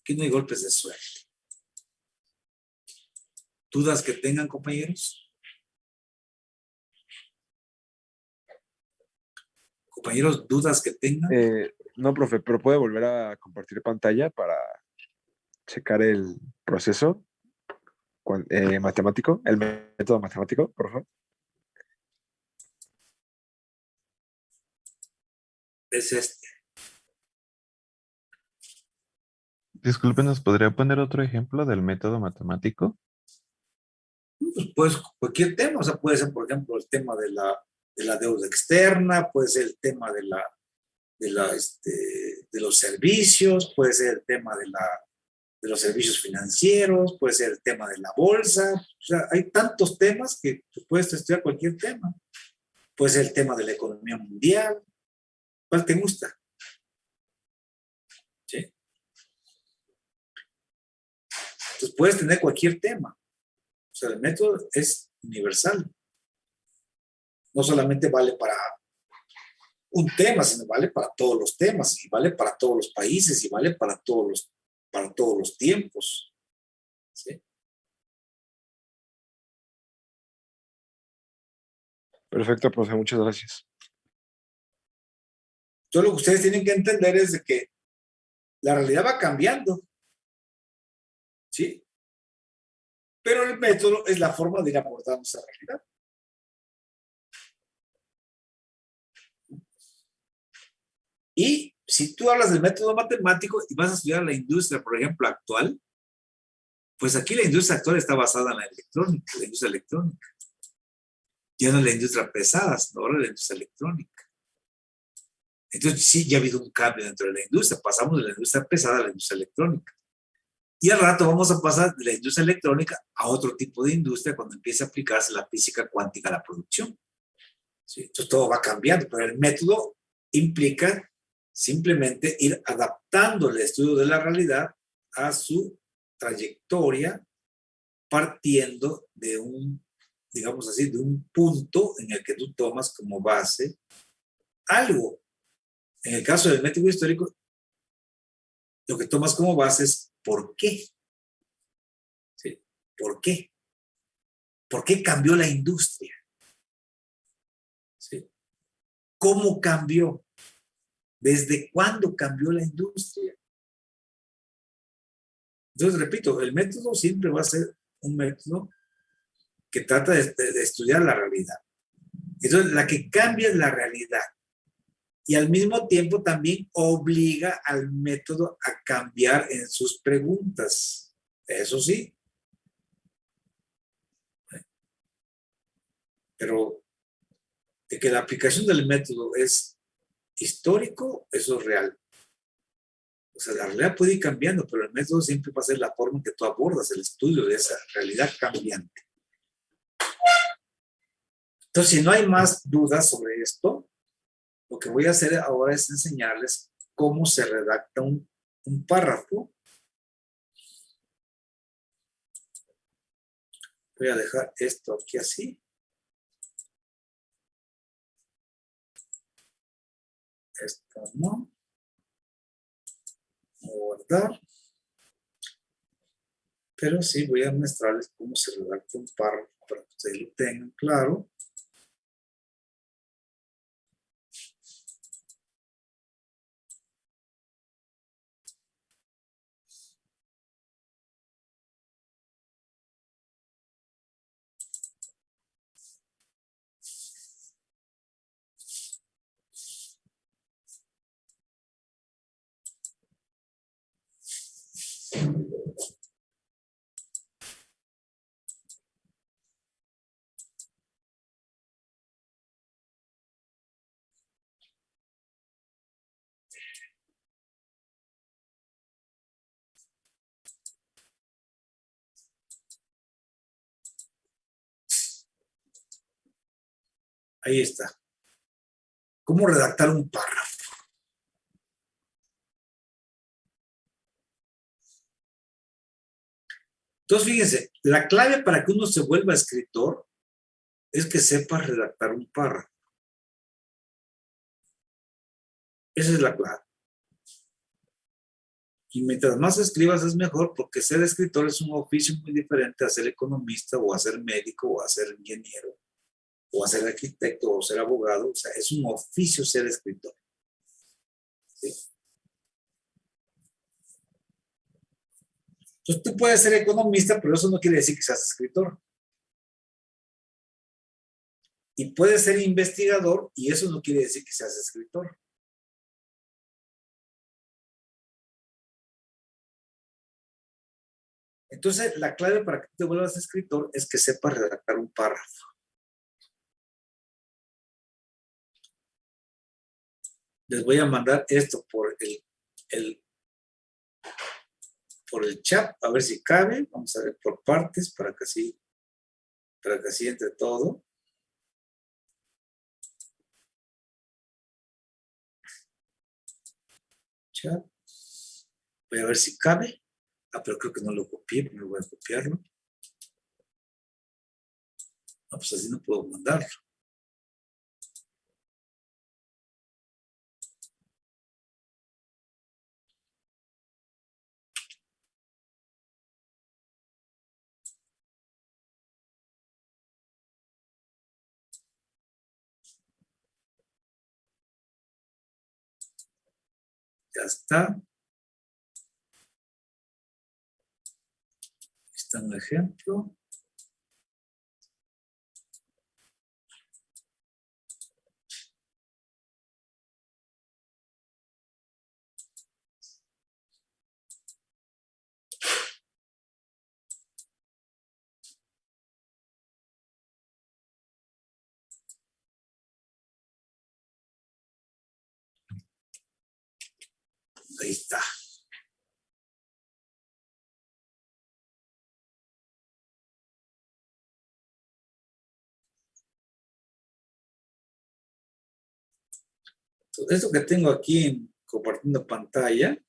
Aquí no hay golpes de suerte. ¿Dudas que tengan, compañeros? Compañeros, ¿dudas que tengan? No, profe, pero puede volver a compartir pantalla para checar el proceso matemático, el método matemático, por favor. Es este. Disculpe, ¿nos podría poner otro ejemplo del método matemático? Pues cualquier tema, o sea, puede ser, por ejemplo, el tema de la deuda externa, puede ser el tema de los servicios, puede ser el tema de los servicios financieros, puede ser el tema de la bolsa. O sea, hay tantos temas que tú puedes estudiar cualquier tema. Puede ser el tema de la economía mundial. ¿Cuál te gusta? ¿Sí? Entonces puedes tener cualquier tema. O sea, el método es universal. No solamente vale para un tema, sino vale para todos los temas, y vale para todos los países, y vale para todos los tiempos. ¿Sí? Perfecto, profe, muchas gracias. Entonces lo que ustedes tienen que entender es de que la realidad va cambiando. ¿Sí? Pero el método es la forma de ir abordando esa realidad. Y si tú hablas del método matemático y vas a estudiar la industria, por ejemplo, actual, pues aquí la industria actual está basada en la electrónica, la industria electrónica. Ya no es la industria pesada, sino ahora la industria electrónica. Entonces sí, ya ha habido un cambio dentro de la industria. Pasamos de la industria pesada a la industria electrónica. Y al rato vamos a pasar de la industria electrónica a otro tipo de industria cuando empiece a aplicarse la física cuántica a la producción. ¿Sí? Entonces todo va cambiando, pero el método implica simplemente ir adaptando el estudio de la realidad a su trayectoria, partiendo de un, digamos así, de un punto en el que tú tomas como base algo. En el caso del método histórico, lo que tomas como base es ¿por qué? ¿Sí? ¿Por qué? ¿Por qué cambió la industria? ¿Sí? ¿Cómo cambió? ¿Desde cuándo cambió la industria? Entonces, repito, el método siempre va a ser un método que trata de estudiar la realidad. Entonces, la que cambia es la realidad. Y al mismo tiempo también obliga al método a cambiar en sus preguntas. Eso sí. Pero de que la aplicación del método es histórico, eso es real. O sea, la realidad puede ir cambiando, pero el método siempre va a ser la forma en que tú abordas el estudio de esa realidad cambiante. Entonces, si no hay más dudas sobre esto, lo que voy a hacer ahora es enseñarles cómo se redacta un párrafo. Voy a dejar esto aquí así. Esto no. Guardar. Pero sí voy a mostrarles cómo se redacta un párrafo para que ustedes lo tengan claro. Ahí está. ¿Cómo redactar un párrafo? Entonces, fíjense, la clave para que uno se vuelva escritor es que sepa redactar un párrafo. Esa es la clave. Y mientras más escribas es mejor, porque ser escritor es un oficio muy diferente a ser economista o a ser médico o a ser ingeniero o a ser arquitecto o ser abogado. O sea, es un oficio ser escritor. ¿Sí? Entonces tú puedes ser economista, pero eso no quiere decir que seas escritor. Y puedes ser investigador y eso no quiere decir que seas escritor. Entonces, la clave para que te vuelvas escritor es que sepas redactar un párrafo. Les voy a mandar esto por el chat, a ver si cabe. Vamos a ver por partes para que así entre todo. Chat. Voy a ver si cabe. Pero creo que no lo copié, pero voy a copiarlo. Pues así no puedo mandarlo. Ya está. Está un ejemplo. Ahí está. Entonces, esto que tengo aquí compartiendo pantalla.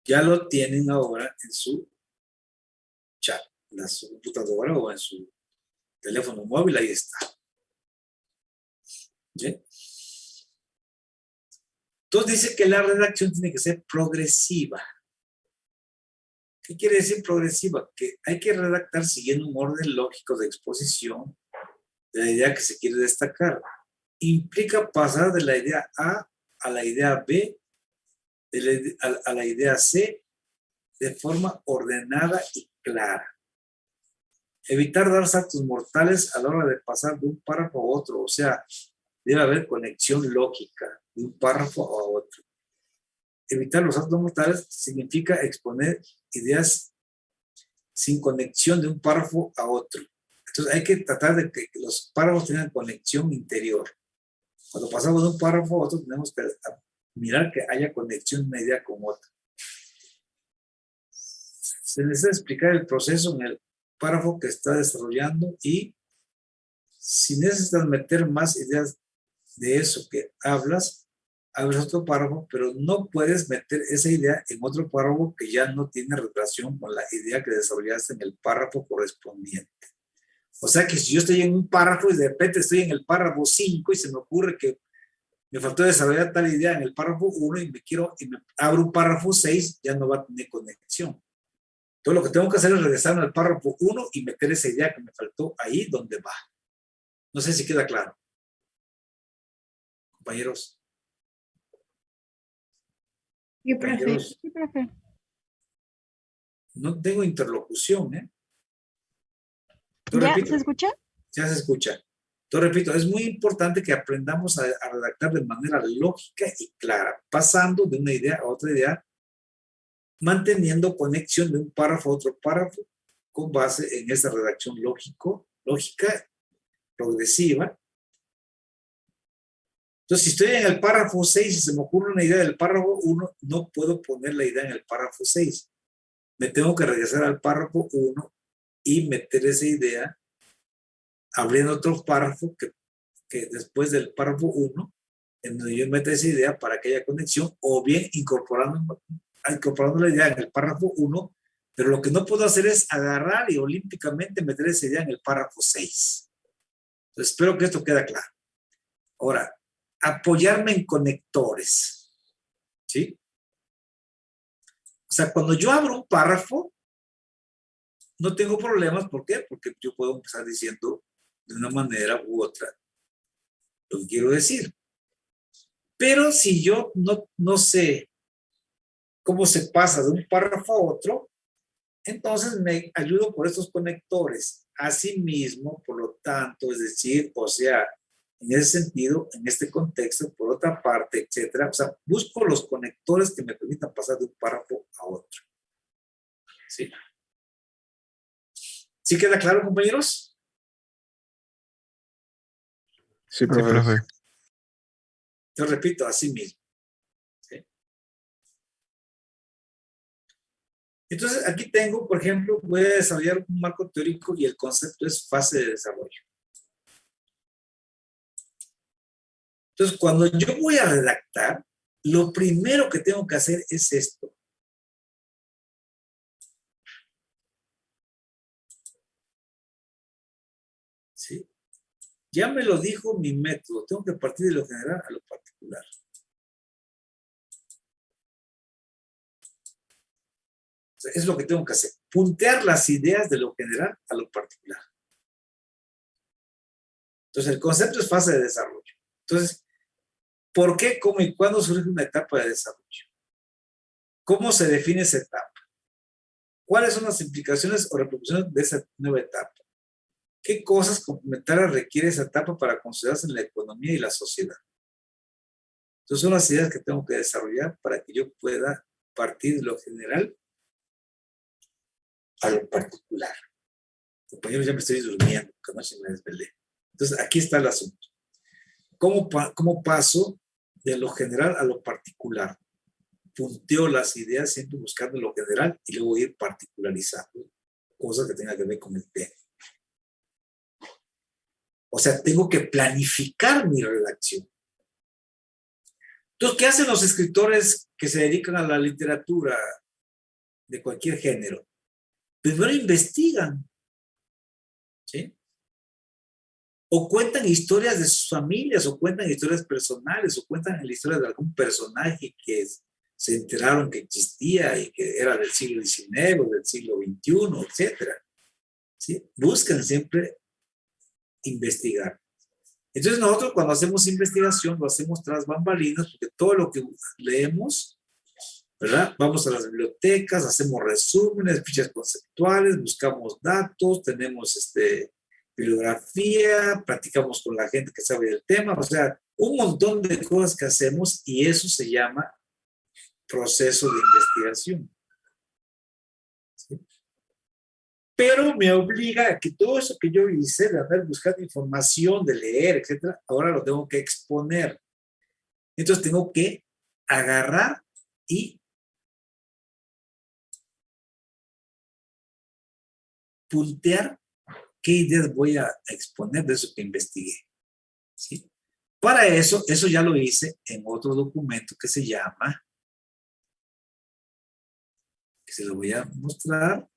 Ya lo tienen ahora en su chat, en su computadora o en su teléfono móvil, ahí está. ¿Sí? Entonces dice que la redacción tiene que ser progresiva. ¿Qué quiere decir progresiva? Que hay que redactar siguiendo un orden lógico de exposición de la idea que se quiere destacar. Implica pasar de la idea A a la idea B, a la idea C, de forma ordenada y clara. Evitar dar saltos mortales a la hora de pasar de un párrafo a otro, o sea, debe haber conexión lógica de un párrafo a otro. Evitar los saltos mortales significa exponer ideas sin conexión de un párrafo a otro. Entonces hay que tratar de que los párrafos tengan conexión interior. Cuando pasamos de un párrafo a otro tenemos que mirar que haya conexión de una idea con otra. Se necesita explicar el proceso en el párrafo que está desarrollando y si necesitas meter más ideas de eso que hablas otro párrafo, pero no puedes meter esa idea en otro párrafo que ya no tiene relación con la idea que desarrollaste en el párrafo correspondiente. O sea que si yo estoy en un párrafo y de repente estoy en el párrafo 5 y se me ocurre que me faltó desarrollar tal idea en el párrafo 1 y me abro un párrafo 6, ya no va a tener conexión. Entonces lo que tengo que hacer es regresarme al párrafo 1 y meter esa idea que me faltó ahí donde va. No sé si queda claro. Compañeros. Sí, profe. Sí, profe. No tengo interlocución, ¿eh? ¿Ya se escucha? Ya se escucha. Entonces, repito, es muy importante que aprendamos a redactar de manera lógica y clara, pasando de una idea a otra idea, manteniendo conexión de un párrafo a otro párrafo con base en esa redacción lógica, progresiva, Entonces, si estoy en el párrafo 6 y se me ocurre una idea del párrafo 1, no puedo poner la idea en el párrafo 6. Me tengo que regresar al párrafo 1 y meter esa idea abriendo otro párrafo que después del párrafo 1, en donde yo meto esa idea para que haya conexión, o bien incorporando la idea en el párrafo 1, pero lo que no puedo hacer es agarrar y olímpicamente meter esa idea en el párrafo 6. Entonces, espero que esto quede claro. Ahora, apoyarme en conectores. ¿Sí? O sea, cuando yo abro un párrafo, no tengo problemas. ¿Por qué? Porque yo puedo empezar diciendo de una manera u otra lo que quiero decir. Pero si yo no sé cómo se pasa de un párrafo a otro, entonces me ayudo por estos conectores. Asimismo, por lo tanto, es decir, o sea, en ese sentido, en este contexto, por otra parte, etcétera. O sea, busco los conectores que me permitan pasar de un párrafo a otro. ¿Sí? ¿Sí queda claro, compañeros? Sí, Sí, profe. profe. Yo repito, así mismo. ¿Sí? Entonces, aquí tengo, por ejemplo, voy a desarrollar un marco teórico y el concepto es fase de desarrollo. Entonces, cuando yo voy a redactar, lo primero que tengo que hacer es esto. ¿Sí? Ya me lo dijo mi método, tengo que partir de lo general a lo particular. O sea, es lo que tengo que hacer, puntear las ideas de lo general a lo particular. Entonces, el concepto es fase de desarrollo. Entonces, ¿por qué, cómo y cuándo surge una etapa de desarrollo? ¿Cómo se define esa etapa? ¿Cuáles son las implicaciones o repercusiones de esa nueva etapa? ¿Qué cosas complementarias requiere esa etapa para considerarse en la economía y la sociedad? Entonces son las ideas que tengo que desarrollar para que yo pueda partir de lo general a lo particular. Compañeros, ya me estoy durmiendo, porque anoche me desvelé. Entonces aquí está el asunto. ¿Cómo paso de lo general a lo particular? Punteo las ideas siempre buscando lo general y luego ir particularizando cosas que tengan que ver con el tema. O sea, tengo que planificar mi redacción. Entonces, ¿qué hacen los escritores que se dedican a la literatura de cualquier género? Primero investigan, ¿sí? O cuentan historias de sus familias, o cuentan historias personales, o cuentan la historia de algún personaje que se enteraron que existía y que era del siglo XIX o del siglo XXI, etcétera. ¿Sí? Buscan siempre investigar. Entonces nosotros cuando hacemos investigación lo hacemos tras bambalinas, porque todo lo que leemos, ¿verdad? Vamos a las bibliotecas, hacemos resúmenes, fichas conceptuales, buscamos datos, tenemos bibliografía, practicamos con la gente que sabe del tema, o sea, un montón de cosas que hacemos y eso se llama proceso de investigación. ¿Sí? Pero me obliga a que todo eso que yo hice, de haber buscado información, de leer, etcétera, ahora lo tengo que exponer. Entonces tengo que agarrar y puntear qué ideas voy a exponer de eso que investigué. ¿Sí? Para eso ya lo hice en otro documento que se llama, que se lo voy a mostrar.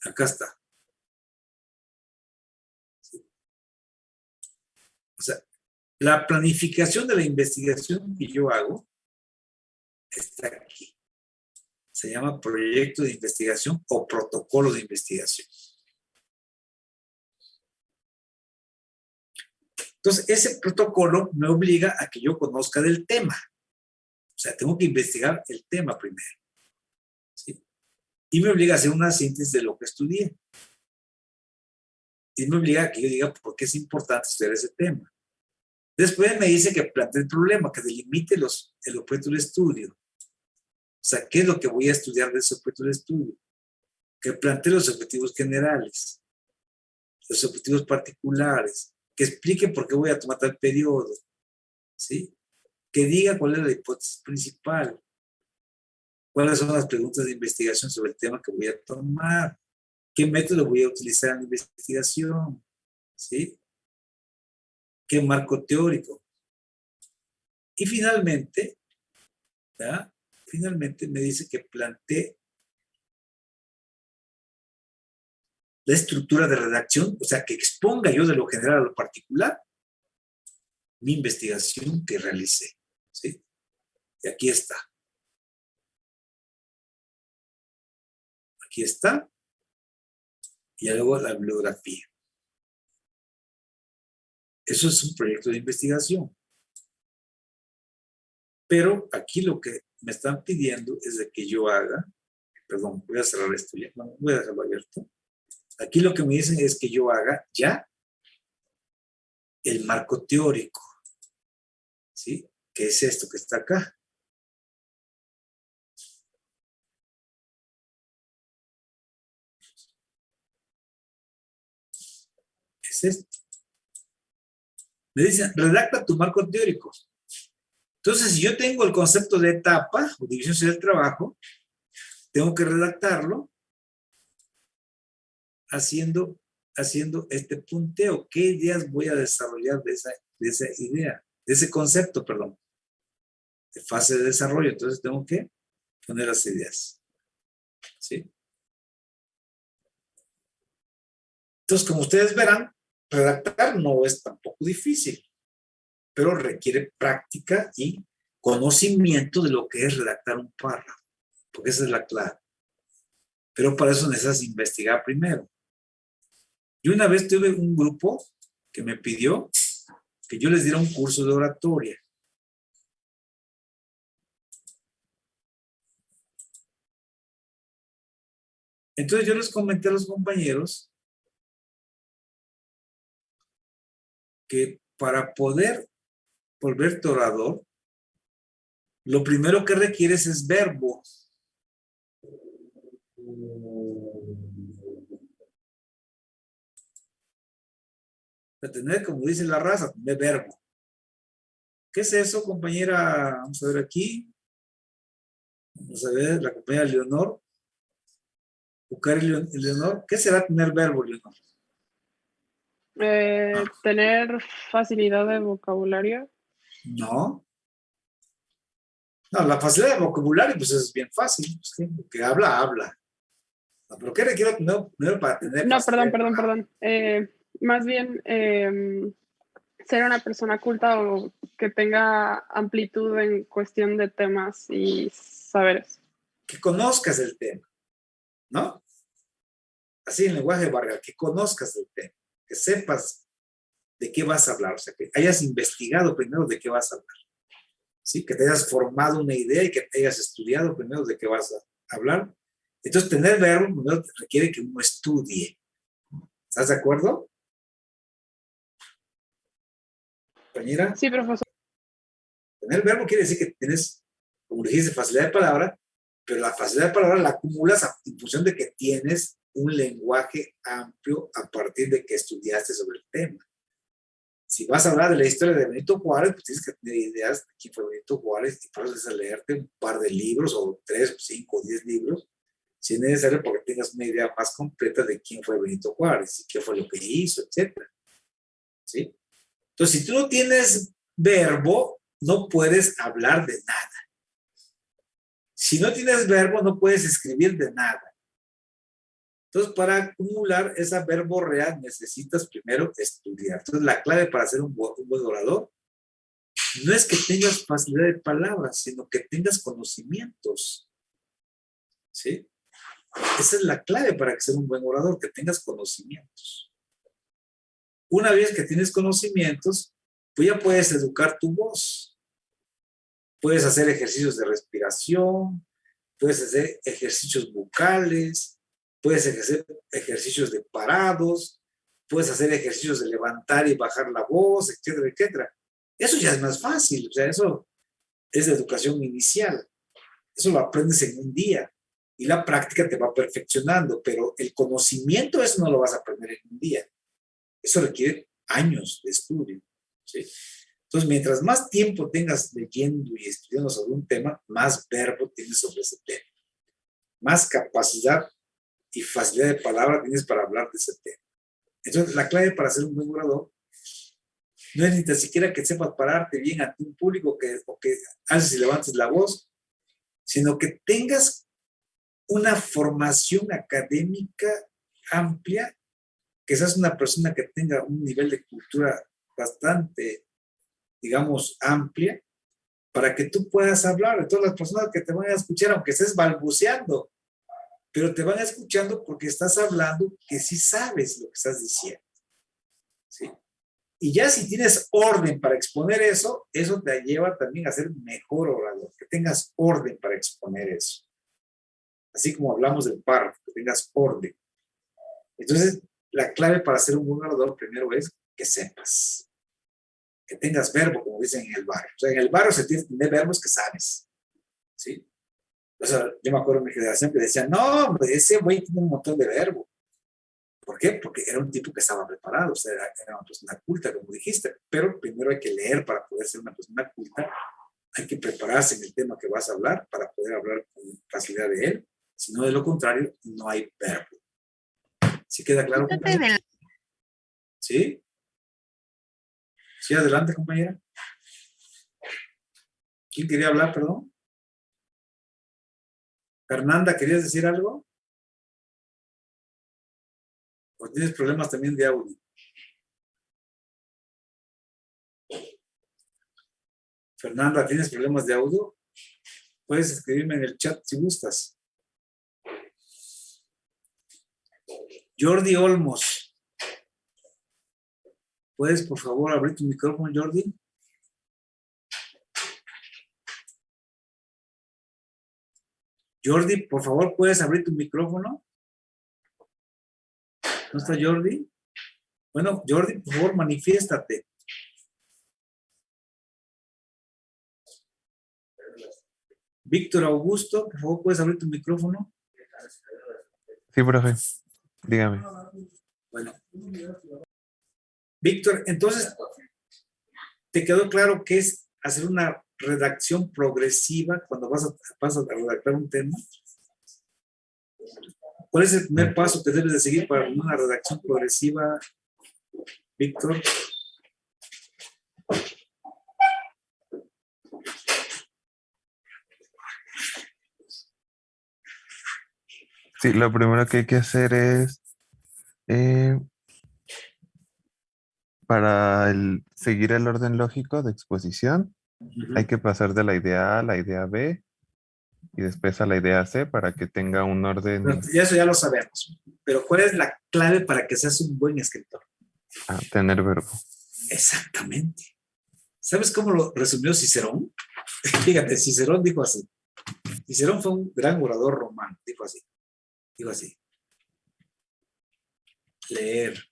Acá está. ¿Sí? O sea, la planificación de la investigación que yo hago está aquí. Se llama proyecto de investigación o protocolo de investigación. Entonces, ese protocolo me obliga a que yo conozca del tema. O sea, tengo que investigar el tema primero. ¿Sí? Y me obliga a hacer una síntesis de lo que estudié. Y me obliga a que yo diga por qué es importante estudiar ese tema. Después me dice que plantee el problema, que delimite el objeto del estudio. sea, ¿qué es lo que voy a estudiar de ese objeto de estudio? Que plantee los objetivos generales, los objetivos particulares, que explique por qué voy a tomar tal periodo, ¿sí? Que diga cuál es la hipótesis principal, cuáles son las preguntas de investigación sobre el tema que voy a tomar, qué método voy a utilizar en la investigación, ¿sí? ¿Qué marco teórico? Y finalmente, ¿verdad? Finalmente me dice que plantee la estructura de redacción, o sea, que exponga yo de lo general a lo particular mi investigación que realicé, ¿sí? Y aquí está. Aquí está. Y luego la bibliografía. Eso es un proyecto de investigación. Pero aquí lo que me están pidiendo es de que yo haga, perdón, voy a cerrar esto ya, no, voy a dejarlo abierto. Aquí lo que me dicen es que yo haga ya el marco teórico, ¿sí? Que es esto que está acá. Es esto. Me dicen, redacta tu marco teórico. Entonces, si yo tengo el concepto de etapa o división del trabajo, tengo que redactarlo haciendo este punteo. ¿Qué ideas voy a desarrollar de esa idea? De ese concepto, perdón. De fase de desarrollo. Entonces, tengo que poner las ideas. ¿Sí? Entonces, como ustedes verán, redactar no es tampoco difícil, pero requiere práctica y conocimiento de lo que es redactar un párrafo, porque esa es la clave. Pero para eso necesitas investigar primero. Y una vez tuve un grupo que me pidió que yo les diera un curso de oratoria. Entonces yo les comenté a los compañeros que para poder volverte orador, lo primero que requieres es verbo. Para tener, como dice la raza, tener verbo. ¿Qué es eso, compañera? Vamos a ver aquí. Vamos a ver, la compañera Leonor. Buscar Leonor. ¿Qué será tener verbo, Leonor? Tener facilidad de vocabulario. No. No, la facilidad de vocabulario, pues es bien fácil. Pues, que habla. No, pero ¿qué requiero primero para tener No, facilidad? perdón. Más bien ser una persona culta o que tenga amplitud en cuestión de temas y saberes. Que conozcas el tema, ¿no? Así en lenguaje barrial, que conozcas el tema, que sepas de qué vas a hablar, o sea, que hayas investigado primero de qué vas a hablar, ¿sí? Que te hayas formado una idea y que te hayas estudiado primero de qué vas a hablar. Entonces, tener verbo primero requiere que uno estudie. ¿Estás de acuerdo? Compañera. Sí, profesor. Tener verbo quiere decir que tienes, como dijiste, facilidad de palabra, pero la facilidad de palabra la acumulas en función de que tienes un lenguaje amplio a partir de que estudiaste sobre el tema. Si vas a hablar de la historia de Benito Juárez, pues tienes que tener ideas de quién fue Benito Juárez y puedes leerte un par de libros o 3, 5, 10 libros, si es necesario, para que tengas una idea más completa de quién fue Benito Juárez y qué fue lo que hizo, etc. ¿Sí? Entonces, si tú no tienes verbo, no puedes hablar de nada. Si no tienes verbo, no puedes escribir de nada. Entonces, para acumular esa verborrea, necesitas primero estudiar. Entonces, la clave para ser un buen orador no es que tengas facilidad de palabras, sino que tengas conocimientos. ¿Sí? Esa es la clave para que seas un buen orador, que tengas conocimientos. Una vez que tienes conocimientos, pues ya puedes educar tu voz. Puedes hacer ejercicios de respiración, puedes hacer ejercicios vocales, puedes hacer ejercicios de parados, puedes hacer ejercicios de levantar y bajar la voz, etcétera, etcétera. Eso ya es más fácil, o sea, eso es de educación inicial. Eso lo aprendes en un día y la práctica te va perfeccionando, pero el conocimiento eso no lo vas a aprender en un día. Eso requiere años de estudio, ¿sí? Entonces, mientras más tiempo tengas leyendo y estudiando sobre un tema, más verbo tienes sobre ese tema. Más capacidad y facilidad de palabra tienes para hablar de ese tema. Entonces, la clave para ser un buen orador no es ni tan siquiera que sepas pararte bien ante un público o que haces y levantes la voz, sino que tengas una formación académica amplia, que seas una persona que tenga un nivel de cultura bastante, digamos, amplia, para que tú puedas hablar. De todas las personas que te van a escuchar, aunque estés balbuceando, pero te van escuchando porque estás hablando que sí sabes lo que estás diciendo, ¿sí? Y ya si tienes orden para exponer eso, eso te lleva también a ser mejor orador, que tengas orden para exponer eso. Así como hablamos del párrafo, que tengas orden. Entonces, la clave para ser un buen orador primero es que sepas, que tengas verbo, como dicen en el barrio. O sea, en el barrio se tiene que tener verbos que sabes, ¿sí? O sea, yo me acuerdo de mi generación que decían, no, hombre, ese güey tiene un montón de verbo. ¿Por qué? Porque era un tipo que estaba preparado, o sea, era una persona culta, como dijiste, pero primero hay que leer para poder ser una persona culta, hay que prepararse en el tema que vas a hablar para poder hablar con facilidad de él, si no, de lo contrario, no hay verbo. ¿Sí queda claro, compañera? ¿Sí? ¿Sí, adelante, compañera? ¿Quién quería hablar, perdón? Fernanda, ¿querías decir algo? ¿O tienes problemas también de audio? Fernanda, ¿tienes problemas de audio? Puedes escribirme en el chat si gustas. Jordi Olmos. ¿Puedes, por favor, abrir tu micrófono, Jordi? Jordi, por favor, ¿puedes abrir tu micrófono? ¿No está Jordi? Bueno, Jordi, por favor, manifiéstate. Víctor Augusto, por favor, ¿puedes abrir tu micrófono? Sí, profe. Dígame. Bueno. Víctor, entonces, ¿te quedó claro qué es hacer una redacción progresiva cuando vas a redactar un tema? ¿Cuál es el primer paso que debes de seguir para una redacción progresiva, Víctor? Sí, lo primero que hay que hacer es, para seguir el orden lógico de exposición, hay que pasar de la idea A a la idea B y después a la idea C para que tenga un orden Bueno, eso ya lo sabemos. Pero ¿cuál es la clave para que seas un buen escritor? a tener verbo. Exactamente. ¿Sabes cómo lo resumió Cicerón? Fíjate, Cicerón dijo así. Cicerón fue un gran orador romano. Dijo así. Dijo así. Leer.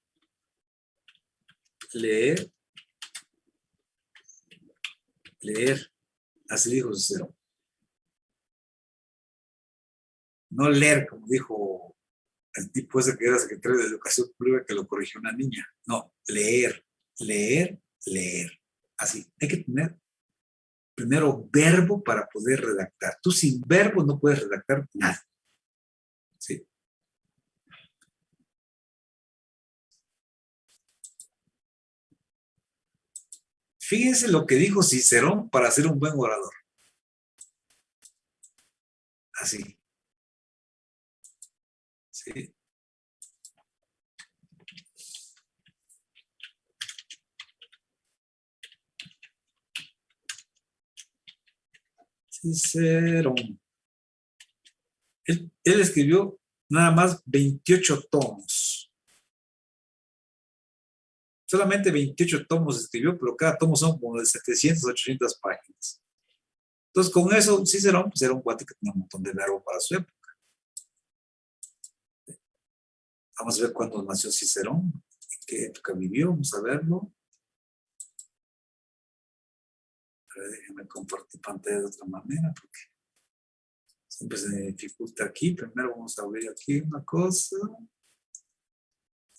Leer. Leer. Así dijo Cicerón. No leer, como dijo el tipo ese que era secretario de Educación Pública que lo corrigió una niña. No, leer, leer, leer. Así, hay que tener primero verbo para poder redactar. Tú sin verbo no puedes redactar nada. ¿Sí? Fíjense lo que dijo Cicerón para ser un buen orador. Así. ¿Sí? Cicerón. Él escribió nada más 28 tomos. Solamente 28 tomos escribió, pero cada tomo son como de 700, 800 páginas. Entonces, con eso, Cicerón pues era un cuate que tenía un montón de verbo para su época. Vamos a ver cuándo nació Cicerón, en qué época vivió, vamos a verlo. A ver, déjenme compartir pantalla de otra manera, porque Siempre se me dificulta aquí. Primero vamos a abrir aquí una cosa.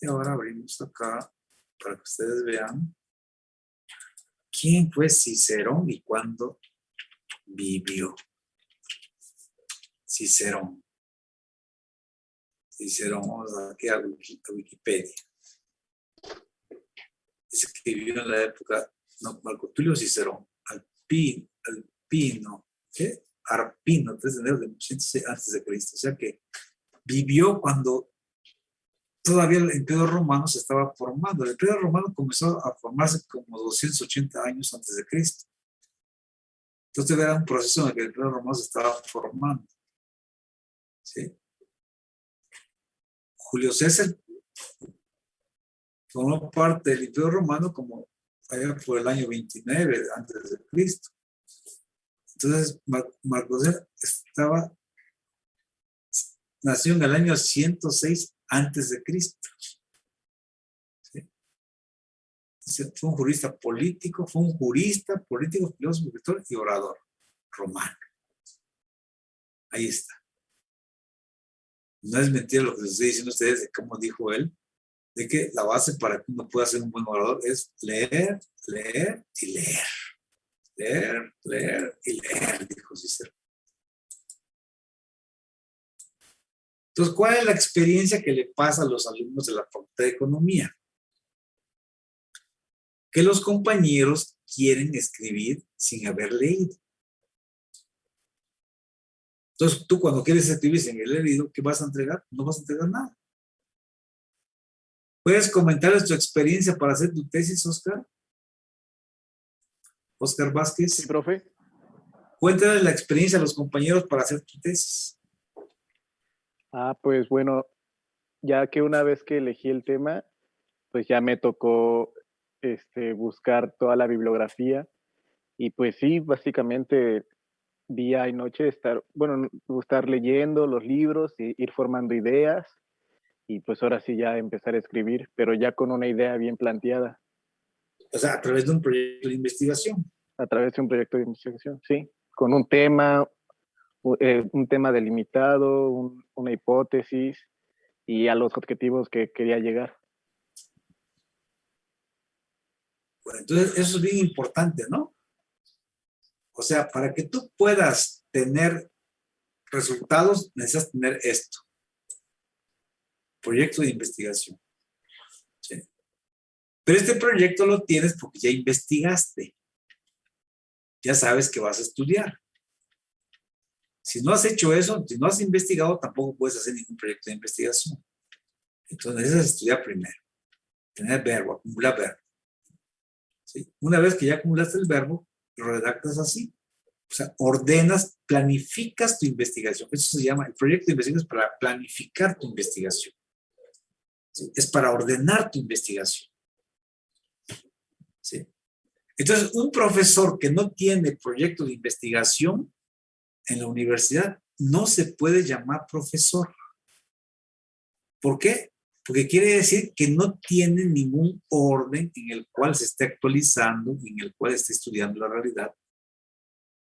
Y ahora abrimos acá para que ustedes vean quién fue Cicerón y cuándo vivió. Cicerón. Cicerón, vamos aquí a Wikipedia. Dice que vivió en la época, no, Marco Tulio Cicerón, Alpino, ¿qué? Arpino, 3 de enero de 106 a.C. O sea que vivió cuando todavía el Imperio Romano se estaba formando. El Imperio Romano comenzó a formarse como 280 años antes de Cristo. Entonces era un proceso en el que el Imperio Romano se estaba formando. ¿Sí? Julio César formó parte del Imperio Romano como allá por el año 29 antes de Cristo. Entonces Marco César nació en el año 106 antes de Cristo. ¿Sí? Fue un jurista político, filósofo, escritor y orador romano. Ahí está. No es mentira lo que les estoy diciendo a ustedes de cómo dijo él, de que la base para que uno pueda ser un buen orador es leer, leer y leer. Leer, leer y leer, dijo Cicero. Entonces, ¿cuál es la experiencia que le pasa a los alumnos de la Facultad de Economía? Que los compañeros quieren escribir sin haber leído. Entonces, tú cuando quieres escribir sin haber leído, ¿qué vas a entregar? No vas a entregar nada. ¿Puedes comentarles tu experiencia para hacer tu tesis, Oscar? Oscar Vázquez. Sí, profe. Cuéntale la experiencia a los compañeros para hacer tu tesis. Pues bueno, ya que una vez que elegí el tema, pues ya me tocó buscar toda la bibliografía y pues sí, básicamente día y noche estar leyendo los libros y ir formando ideas y pues ahora sí ya empezar a escribir, pero ya con una idea bien planteada. O sea, a través de un proyecto de investigación. A través de un proyecto de investigación, sí, con un tema delimitado, una hipótesis y a los objetivos que quería llegar. Bueno, entonces eso es bien importante, ¿no? O sea, para que tú puedas tener resultados, necesitas tener esto. Proyecto de investigación. ¿Sí? Pero este proyecto lo tienes porque ya investigaste. Ya sabes que vas a estudiar. Si no has hecho eso, si no has investigado, tampoco puedes hacer ningún proyecto de investigación. Entonces necesitas estudiar primero. Tener verbo, acumular verbo. ¿Sí? Una vez que ya acumulaste el verbo, lo redactas así. O sea, ordenas, planificas tu investigación. Eso se llama, el proyecto de investigación es para planificar tu investigación. ¿Sí? Es para ordenar tu investigación. ¿Sí? Entonces, un profesor que no tiene proyecto de investigación en la universidad no se puede llamar profesor. ¿Por qué? Porque quiere decir que no tiene ningún orden en el cual se esté actualizando, en el cual esté estudiando la realidad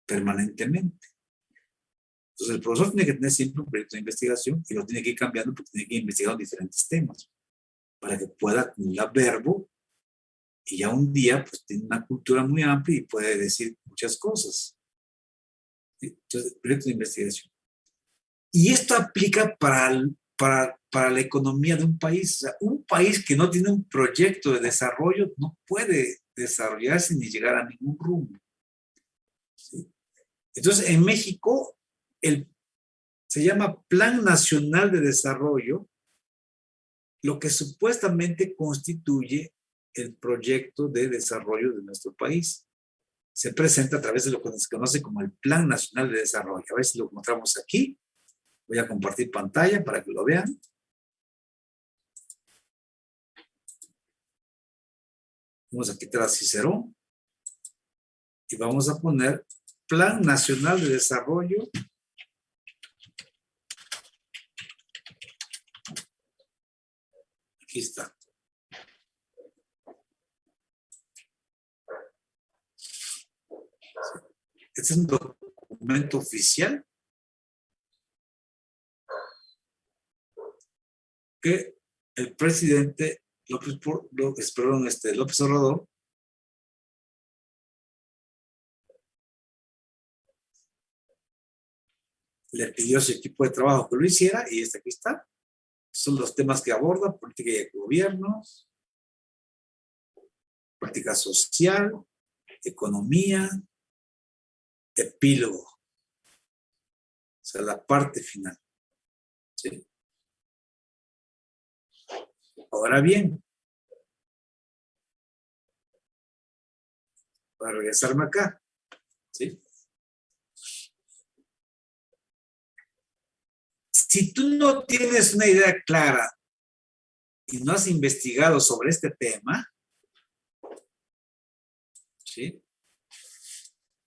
permanentemente. Entonces, el profesor tiene que tener siempre un proyecto de investigación y lo tiene que ir cambiando porque tiene que ir investigando diferentes temas para que pueda acumular verbo y ya un día pues tiene una cultura muy amplia y puede decir muchas cosas. Entonces, proyecto de investigación. Y esto aplica para la economía de un país. O sea, un país que no tiene un proyecto de desarrollo no puede desarrollarse ni llegar a ningún rumbo. ¿Sí? Entonces, en México, se llama Plan Nacional de Desarrollo, lo que supuestamente constituye el proyecto de desarrollo de nuestro país. Se presenta a través de lo que se conoce como el Plan Nacional de Desarrollo. A ver si lo encontramos aquí. Voy a compartir pantalla para que lo vean. Vamos a quitar a Cicerón y vamos a poner Plan Nacional de Desarrollo. Aquí está. Este es un documento oficial que el presidente López Obrador le pidió a su equipo de trabajo que lo hiciera, y aquí está. Son los temas que aborda: política de gobierno, política social, economía, epílogo. O sea, la parte final. ¿Sí? Ahora bien, para regresarme acá, ¿sí? Si tú no tienes una idea clara y no has investigado sobre este tema, ¿sí?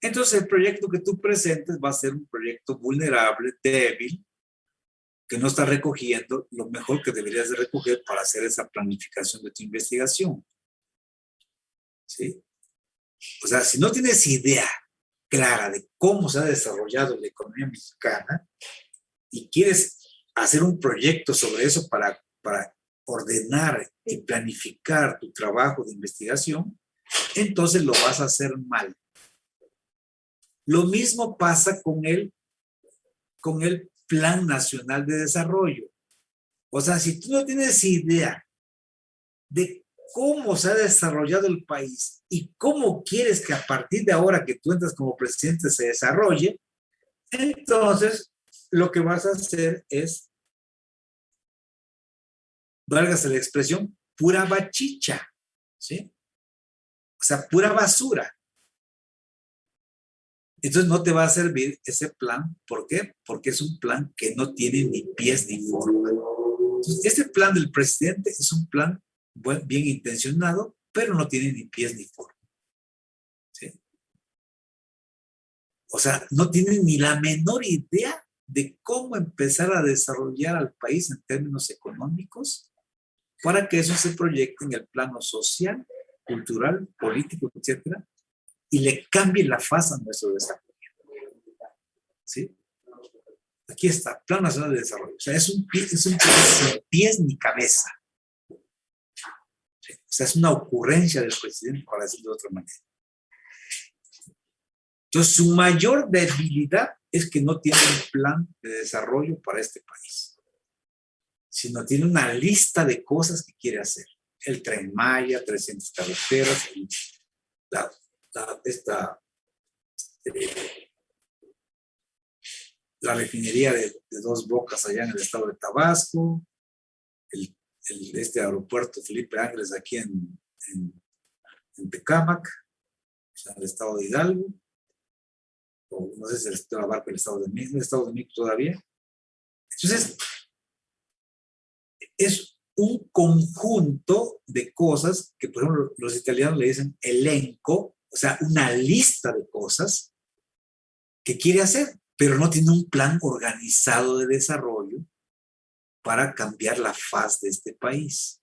Entonces el proyecto que tú presentes va a ser un proyecto vulnerable, débil, que no está recogiendo lo mejor que deberías de recoger para hacer esa planificación de tu investigación. ¿Sí? O sea, si no tienes idea clara de cómo se ha desarrollado la economía mexicana y quieres hacer un proyecto sobre eso para ordenar y planificar tu trabajo de investigación, entonces lo vas a hacer mal. Lo mismo pasa con el Plan Nacional de Desarrollo. O sea, si tú no tienes idea de cómo se ha desarrollado el país y cómo quieres que a partir de ahora que tú entras como presidente se desarrolle, entonces lo que vas a hacer es, válgase la expresión, pura bachicha, ¿sí? O sea, pura basura. Entonces no te va a servir ese plan. ¿Por qué? Porque es un plan que no tiene ni pies ni forma. Entonces, este plan del presidente es un plan bien intencionado, pero no tiene ni pies ni forma. ¿Sí? O sea, no tiene ni la menor idea de cómo empezar a desarrollar al país en términos económicos para que eso se proyecte en el plano social, cultural, político, etcétera, y le cambie la faz a nuestro desarrollo. ¿Sí? Aquí está, Plan Nacional de Desarrollo. O sea, es un plan sin pies ni cabeza. ¿Sí? O sea, es una ocurrencia del presidente, para decirlo de otra manera. Entonces, su mayor debilidad es que no tiene un plan de desarrollo para este país, sino tiene una lista de cosas que quiere hacer. El Tren Maya, 300 carreteras, la refinería de Dos Bocas allá en el estado de Tabasco, este aeropuerto Felipe Ángeles aquí en Tecámac, o sea, en el estado de Hidalgo, o no sé si el estado abarca el estado de México todavía. Entonces, es un conjunto de cosas que, por ejemplo, los italianos le dicen elenco, o sea, una lista de cosas que quiere hacer, pero no tiene un plan organizado de desarrollo para cambiar la faz de este país.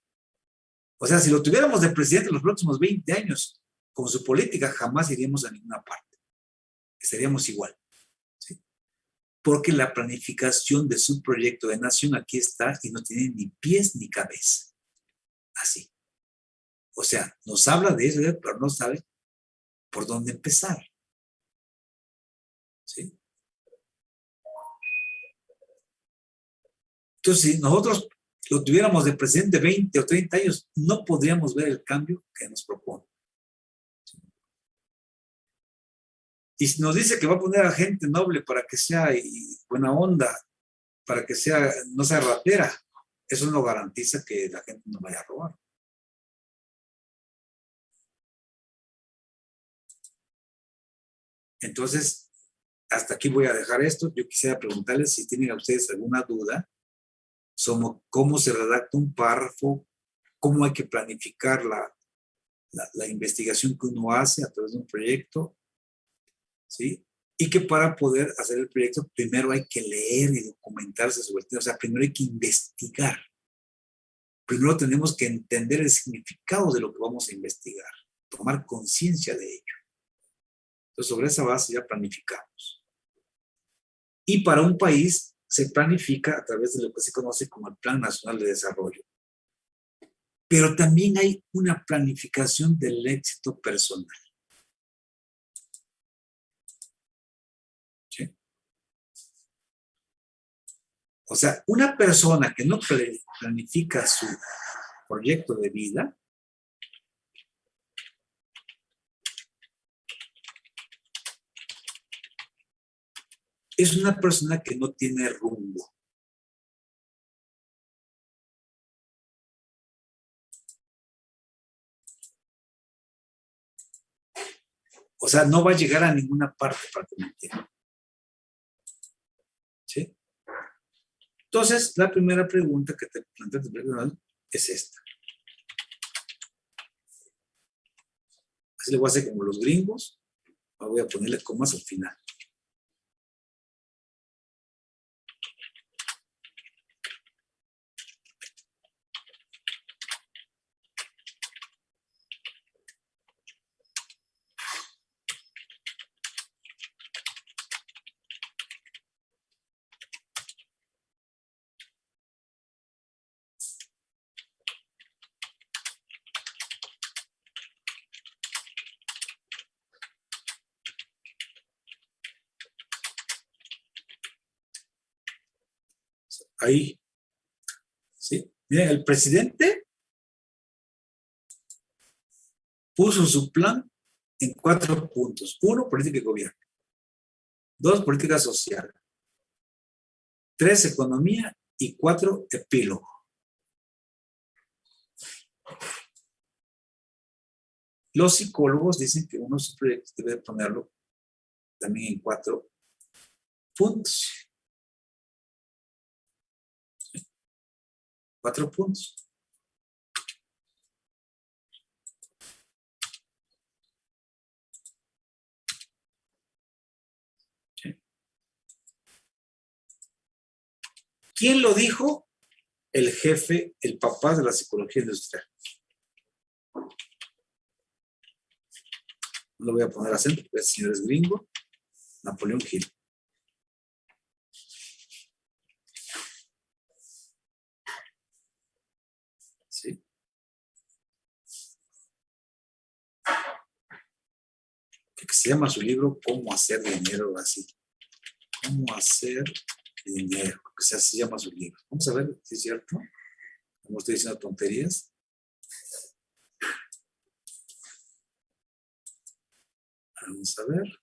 O sea, si lo tuviéramos de presidente en los próximos 20 años, con su política jamás iríamos a ninguna parte. Estaríamos igual. ¿Sí? Porque la planificación de su proyecto de nación aquí está y no tiene ni pies ni cabeza. Así. O sea, nos habla de eso, pero no sabe por dónde empezar. ¿Sí? Entonces, si nosotros lo tuviéramos de presidente 20 o 30 años, no podríamos ver el cambio que nos propone. Y si nos dice que va a poner a gente noble para que sea buena onda, para que no sea ratera, eso no garantiza que la gente no vaya a robar. Entonces, hasta aquí voy a dejar esto. Yo quisiera preguntarles si tienen a ustedes alguna duda sobre cómo se redacta un párrafo, cómo hay que planificar la investigación que uno hace a través de un proyecto, ¿sí? Y que para poder hacer el proyecto primero hay que leer y documentarse sobre el tema. O sea, primero hay que investigar. Primero tenemos que entender el significado de lo que vamos a investigar, tomar conciencia de ello. Entonces, sobre esa base ya planificamos. Y para un país se planifica a través de lo que se conoce como el Plan Nacional de Desarrollo. Pero también hay una planificación del éxito personal. ¿Sí? O sea, una persona que no planifica su proyecto de vida es una persona que no tiene rumbo. O sea, no va a llegar a ninguna parte para que me entiendan. ¿Sí? Entonces, la primera pregunta que te planteas es esta. Así le voy a hacer como los gringos. Voy a ponerle comas al final. Ahí. ¿Sí? Miren, el presidente puso su plan en 4 puntos. 1, política y gobierno. 2, política social. 3, economía. Y 4, epílogo. Los psicólogos dicen que uno de sus proyectos debe ponerlo también en 4 puntos. 4 puntos. ¿Sí? ¿Quién lo dijo? El jefe, el papá de la psicología industrial. No lo voy a poner acento porque el señor es gringo. Napoleón Hill. ¿Sí? Que se llama su libro ¿Cómo hacer dinero? Así. ¿Cómo hacer dinero? Que se llama su libro. Vamos a ver si es cierto. Como estoy diciendo tonterías. Vamos a ver.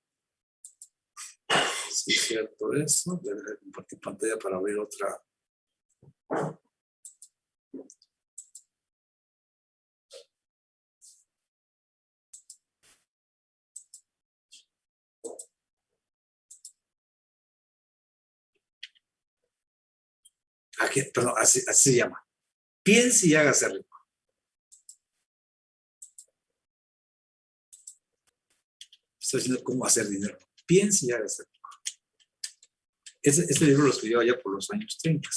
Si es cierto eso. Voy a compartir pantalla para abrir otra. Aquí, perdón, así se llama. Piense y hágase rico. Estoy diciendo cómo hacer dinero. Piense y hágase rico. Este libro lo escribió allá por los años 30.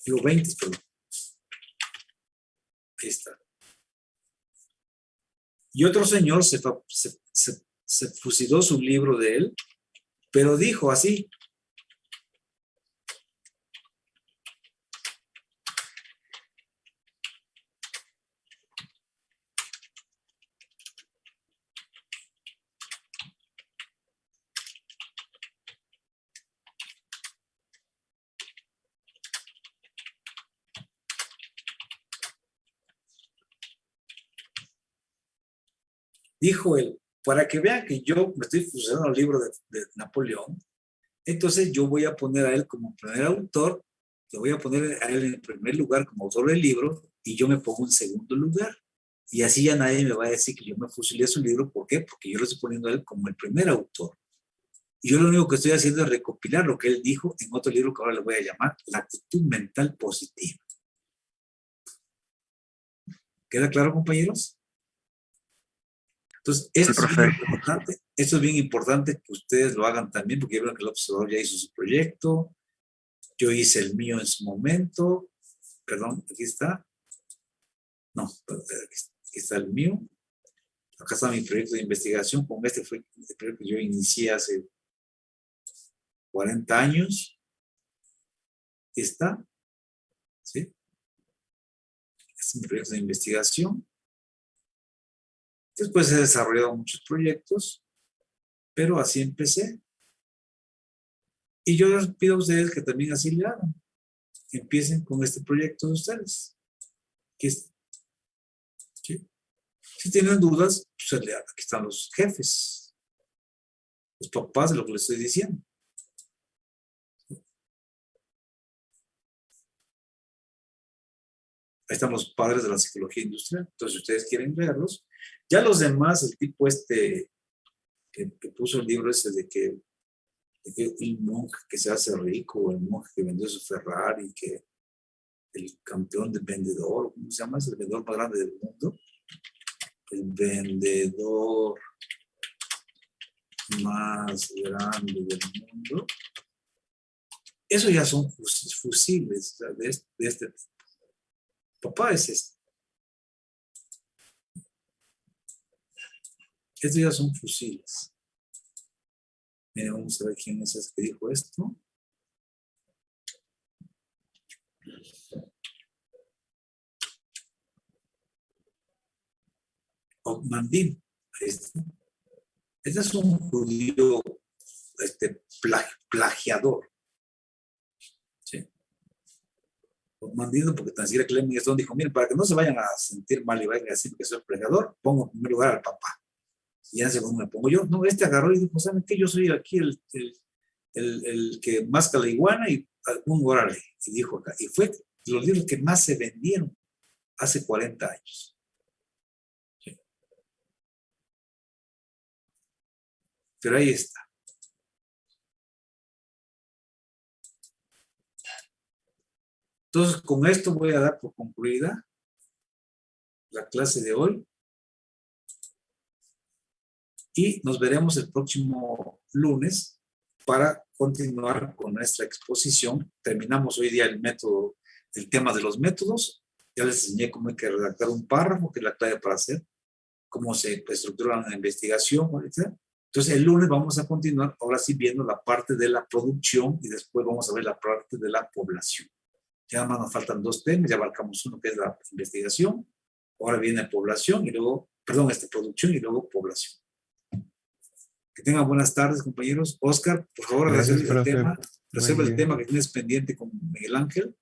Digo 20, perdón. Ahí está. Y otro señor se fusiló su libro de él, pero dijo así. Dijo él, para que vean que yo me estoy fusilando el libro de Napoleón, entonces yo voy a poner a él como primer autor, lo voy a poner a él en primer lugar como autor del libro y yo me pongo en segundo lugar. Y así ya nadie me va a decir que yo me fusilé su libro. ¿Por qué? Porque yo lo estoy poniendo a él como el primer autor. Y yo lo único que estoy haciendo es recopilar lo que él dijo en otro libro que ahora le voy a llamar La actitud mental positiva. ¿Queda claro, compañeros? Entonces, esto es bien importante que ustedes lo hagan también, porque yo creo que el observador ya hizo su proyecto, yo hice el mío en su momento, perdón, aquí está, no, aquí está el mío, acá está mi proyecto de investigación, con este fue el proyecto que yo inicié hace 40 años. Aquí está. ¿Sí? Es un proyecto de investigación. Después he desarrollado muchos proyectos, pero así empecé. Y yo les pido a ustedes que también así le hagan. Que empiecen con este proyecto de ustedes. ¿Sí? Si tienen dudas, pues aquí están los jefes, los papás de lo que les estoy diciendo. Ahí están los padres de la psicología industrial. Entonces, si ustedes quieren verlos, ya los demás, el tipo que puso el libro ese de que el monje que se hace rico, el monje que vendió su Ferrari, que el campeón de vendedor, ¿cómo se llama? Es el vendedor más grande del mundo. El vendedor más grande del mundo. Eso ya son fusibles, o sea, de este tipo. Papá es este. Estos ya son fusiles. Miren, vamos a ver quién es el que dijo esto. Mandín. Este es un judío plagiador. ¿Sí? Mandino, porque tan siquiera Clemens Stone dijo, miren, para que no se vayan a sentir mal y vayan a decir que soy plagiador, pongo en primer lugar al papá. Y en segundo me pongo yo. No, agarró y dijo, ¿saben qué? Yo soy aquí el que masca la iguana y un órale. Y dijo acá. Y fue los libros que más se vendieron hace 40 años. Sí. Pero ahí está. Entonces, con esto voy a dar por concluida la clase de hoy. Y nos veremos el próximo lunes para continuar con nuestra exposición. Terminamos hoy día el tema de los métodos. Ya les enseñé cómo hay que redactar un párrafo, que es la clave para hacer, cómo se estructura una investigación, etc. Entonces, el lunes vamos a continuar, ahora sí, viendo la parte de la producción y después vamos a ver la parte de la población. Ya más nos faltan 2 temas, ya abarcamos uno que es la investigación, ahora viene población y luego, producción y luego población. Que tengan buenas tardes, compañeros. Oscar, por favor, resuelve el tema que tienes pendiente con Miguel Ángel.